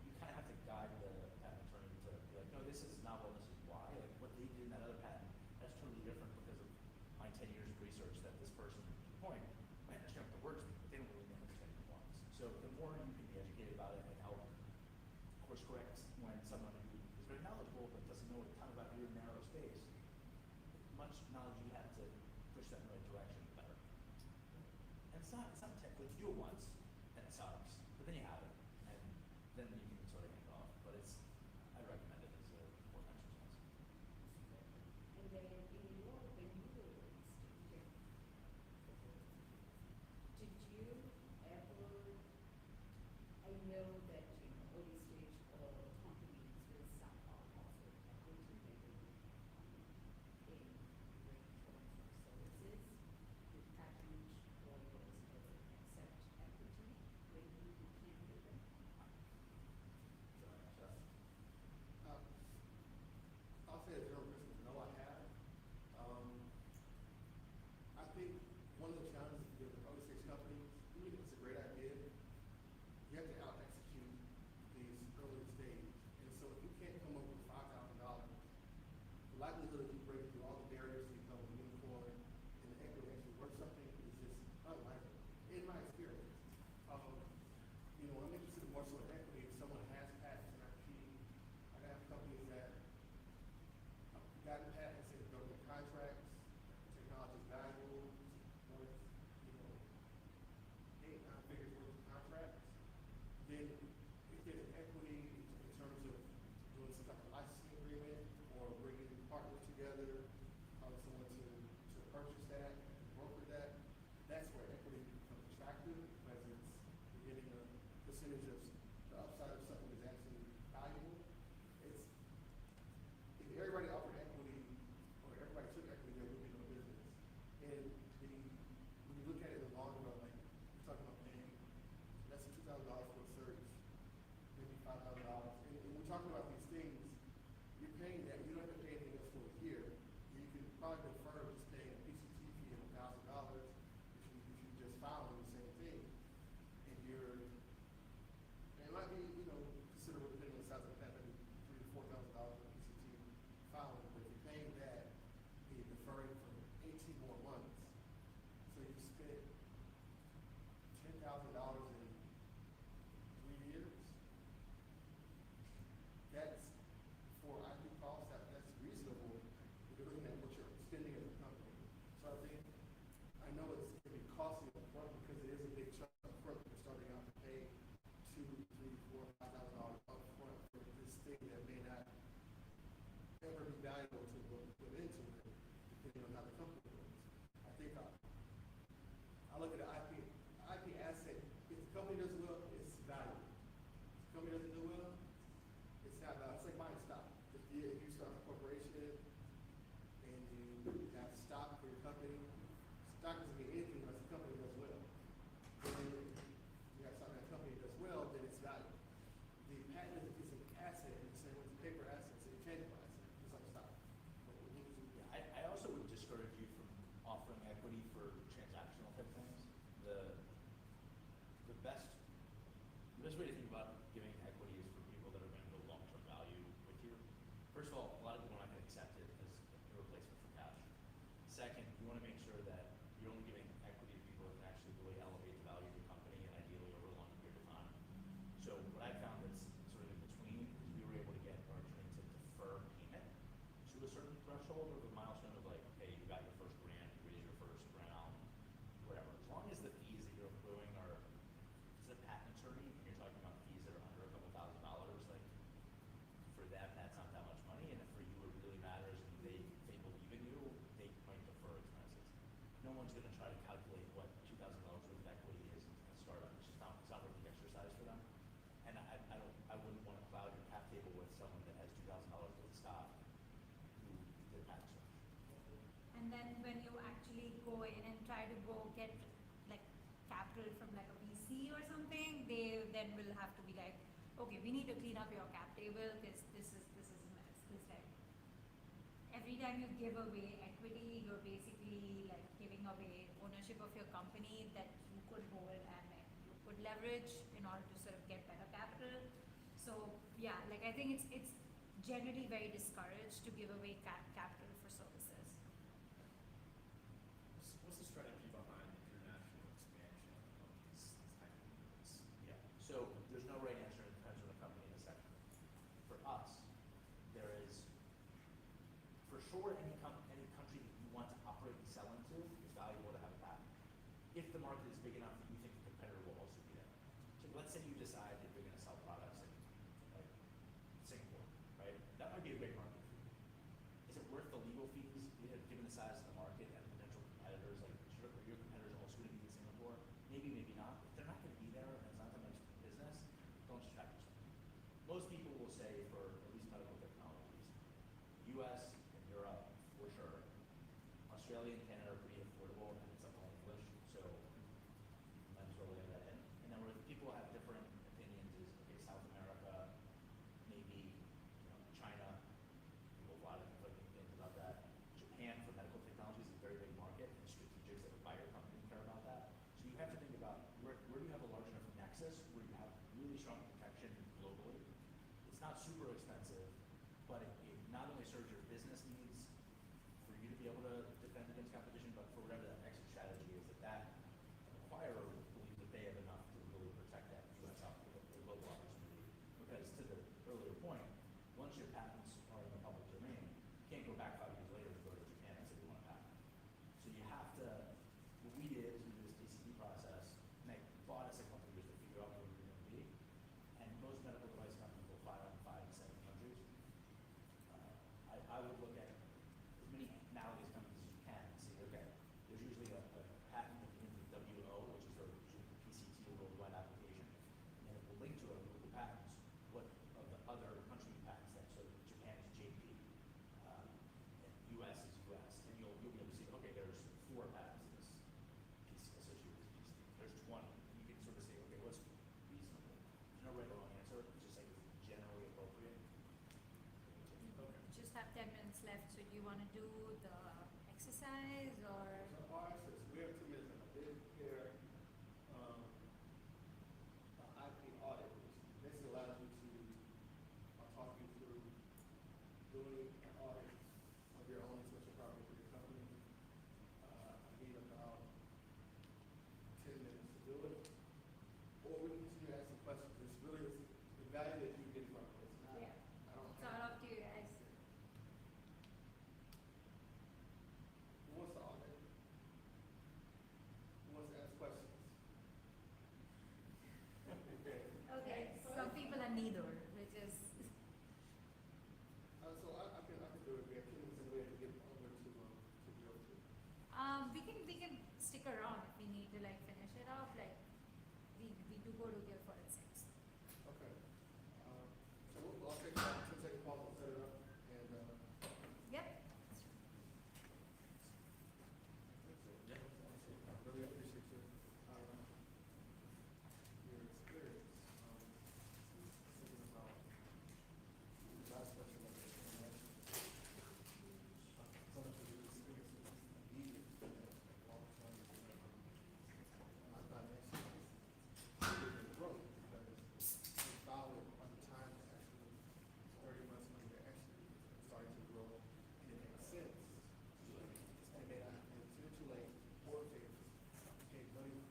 you kind of have to guide the patent attorney to be like, no, this is novel and this is why. Like what they did in that other patent, that's totally different because of my 10 years of research that this person, to the point, might understand what the words mean, but they don't really understand the ones. So the more you can be educated about it and help course correct when someone who is very knowledgeable but doesn't know a ton about your narrow space, much knowledge you have to push that in the right direction, the better. And it's not tech, like you do it once and it sucks, but then you have it, and then you can sort of hand it off. But I recommend it as a important exercise. And then in your, when you were student, did you ever, I know that, early stage companies will somehow offer equity in regulatory services. Did patent lawyers ever accept equity when you became with them? I'll say as a general principle, no, I have. I think one of the challenges with early stage companies, even if it's a great idea, you have to out execute these early stage. And so if you can't come up with $5,000, the likelihood of you breaking through all the barriers to become a unicorn and the equity actually worth something is just unlikely, in my experience. I'm interested more so in equity if someone has patents and IP. I have companies that gotten patents and government contracts, technology is valuable, worth, 8-9 figures worth of contracts. Then if there's an equity in terms of doing some type of licensing agreement or bringing partners together, calling someone to purchase that, and broker that, that's where equity becomes attractive because you're getting a percentage of the upside of something that's actually valuable. If everybody offered equity or everybody took equity, there would be no business. And when you look at it in the long run, like you're talking about paying less than $2,000 for a search, maybe $5,000. And when we're talking about these things, you're paying that. You don't have to pay anything else for a year. You can probably defer just paying a PCT fee of $1,000 if you just file on the same thing. And it might be, considerable depending on the size of the patent, maybe $3,000 to $4,000 for PCT filing. But if you're paying that, and you're deferring for 18 more months, so you spent $10,000 in 3 years. That's for IP costs. That's reasonable if you're looking at what you're spending as a company. So I know it's going to be costly up front because it is a big chunk up front. You're starting out to pay $2,000, $3,000, $4,000, $5,000 up front for this thing that may not ever be valuable to put into it, depending on how the company works. I think I look at the IP asset. If the company does well, it's valuable. If the company doesn't do well, it's not valuable. It's like buying stock. If you start a corporation and you have stock for your company, stock doesn't mean anything unless the company does well. And if you have something that company does well, then it's valuable. The patent is an asset in the same way it's a paper asset, it's a tangible asset, just like stock. I also would discourage you from offering equity for transactional type things. The best way to think about giving equity is for people that are going to build long-term value with you. First of all, a lot of people are not going to accept it as a $50,000 worth of stock who did a patent search. And then when you actually go in and try to go get like capital from like a VC or something, they then will have to be like, okay, we need to clean up your cap table because this is a mess. It's like every time you give away equity, you're basically like giving away ownership of your company that you could hold and like you could leverage in order to sort of get better capital. So yeah, like I think it's generally very discouraged to give away capital for services. What's the strategy behind international expansion of these type of deals? Yeah. So there's no right answer. It depends on the company and the sector. For us, there is, for sure, any country that you want to operate and sell into is valuable to have a patent. If the market is big enough that you think the competitor will also be there. So let's say you decide that you're going to sell products in like Singapore, right? That might be a great market for you. Is it worth the legal fees, given the size of the market and potential competitors? Like, are your competitors also going to be in Singapore? Maybe, maybe not. If they're not going to be there and it's not that much business, don't distract yourself. Most people will say, for at least medical technologies, U.S. and Europe for sure. Australia and Canada are pretty affordable and it's all English, so might as well lay that in. And then where people have different opinions is, okay, South America, maybe, China, people have a lot of conflicting opinions about that. Japan for medical technologies is a very big market, and strategics that would buy your company care about that. So you have to think about where do you have a large enough nexus where you have really strong protection globally. It's not super expensive, but it not only serves your business needs for you to be able to defend against competition, but for whatever that exit strategy is, that acquirer believes that they have enough to really protect that U.S. global opportunity. Because to the earlier point, once your patents are in the public domain, you can't go back 5 years later and go to Japan and say you want a patent. So you have to, what we did is we did this TCD process, and it bought us a couple of years to figure out where we were going to be. And most medical device companies will file in 5 to 7 countries. I would look at as many analogous companies as you can and see, okay, there's usually a patent that begins with WO, which is sort of the PCT or worldwide application, and then it will link to a group of patents. What of the other country patents that, so Japan is JP, and US is US, and you'll be able to see, okay, there's 4 patents in this piece associated with this PCT. There's 20. You can sort of say, okay, what's reasonable? There's no right or wrong answer. It's just like it's generally appropriate. Okay. Just have 10 minutes left, so do you want to do the exercise or? So our access, we have 2 minutes. I did prepare IP audit, which basically allows you to talk you through doing an audit of your own intellectual property for your company. I need about 10 minutes to do it. Or we can continue to ask some questions. It's really the value that you get from it. It's not, Yeah. I don't It's all up to you guys. Who wants to audit? Who wants to ask questions? Okay. Okay, some people are neither, which is, So I can do it. We have 2 minutes and we have to get over to Joe too. we can stick around if we need to like finish it off, like we do go to here for at 6. Okay. So I'll take a 10-second pause and set it up and, Yep. I really appreciate your experience. Thinking about the last question that you mentioned. Some of the experience is immediate, long-term, not necessarily growth because you follow it on the time to actually 30 months later actually starting to grow and it makes sense. It may not, it's too late, or if you gave money,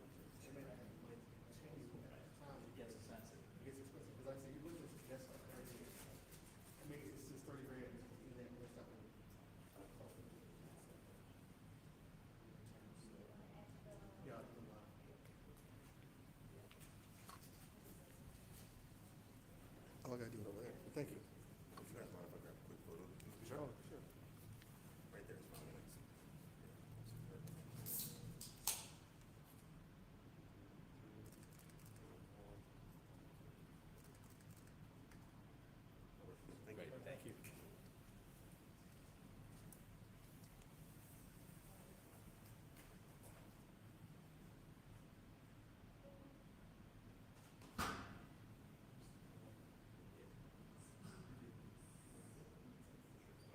it may not have the money to continue at the time. It gets expensive. It gets expensive, because like I said, you look at this, that's like 30 years. I mean, it's just 30 grand, and then it's not really close to it. Yeah, I all I gotta do it over there, thank you.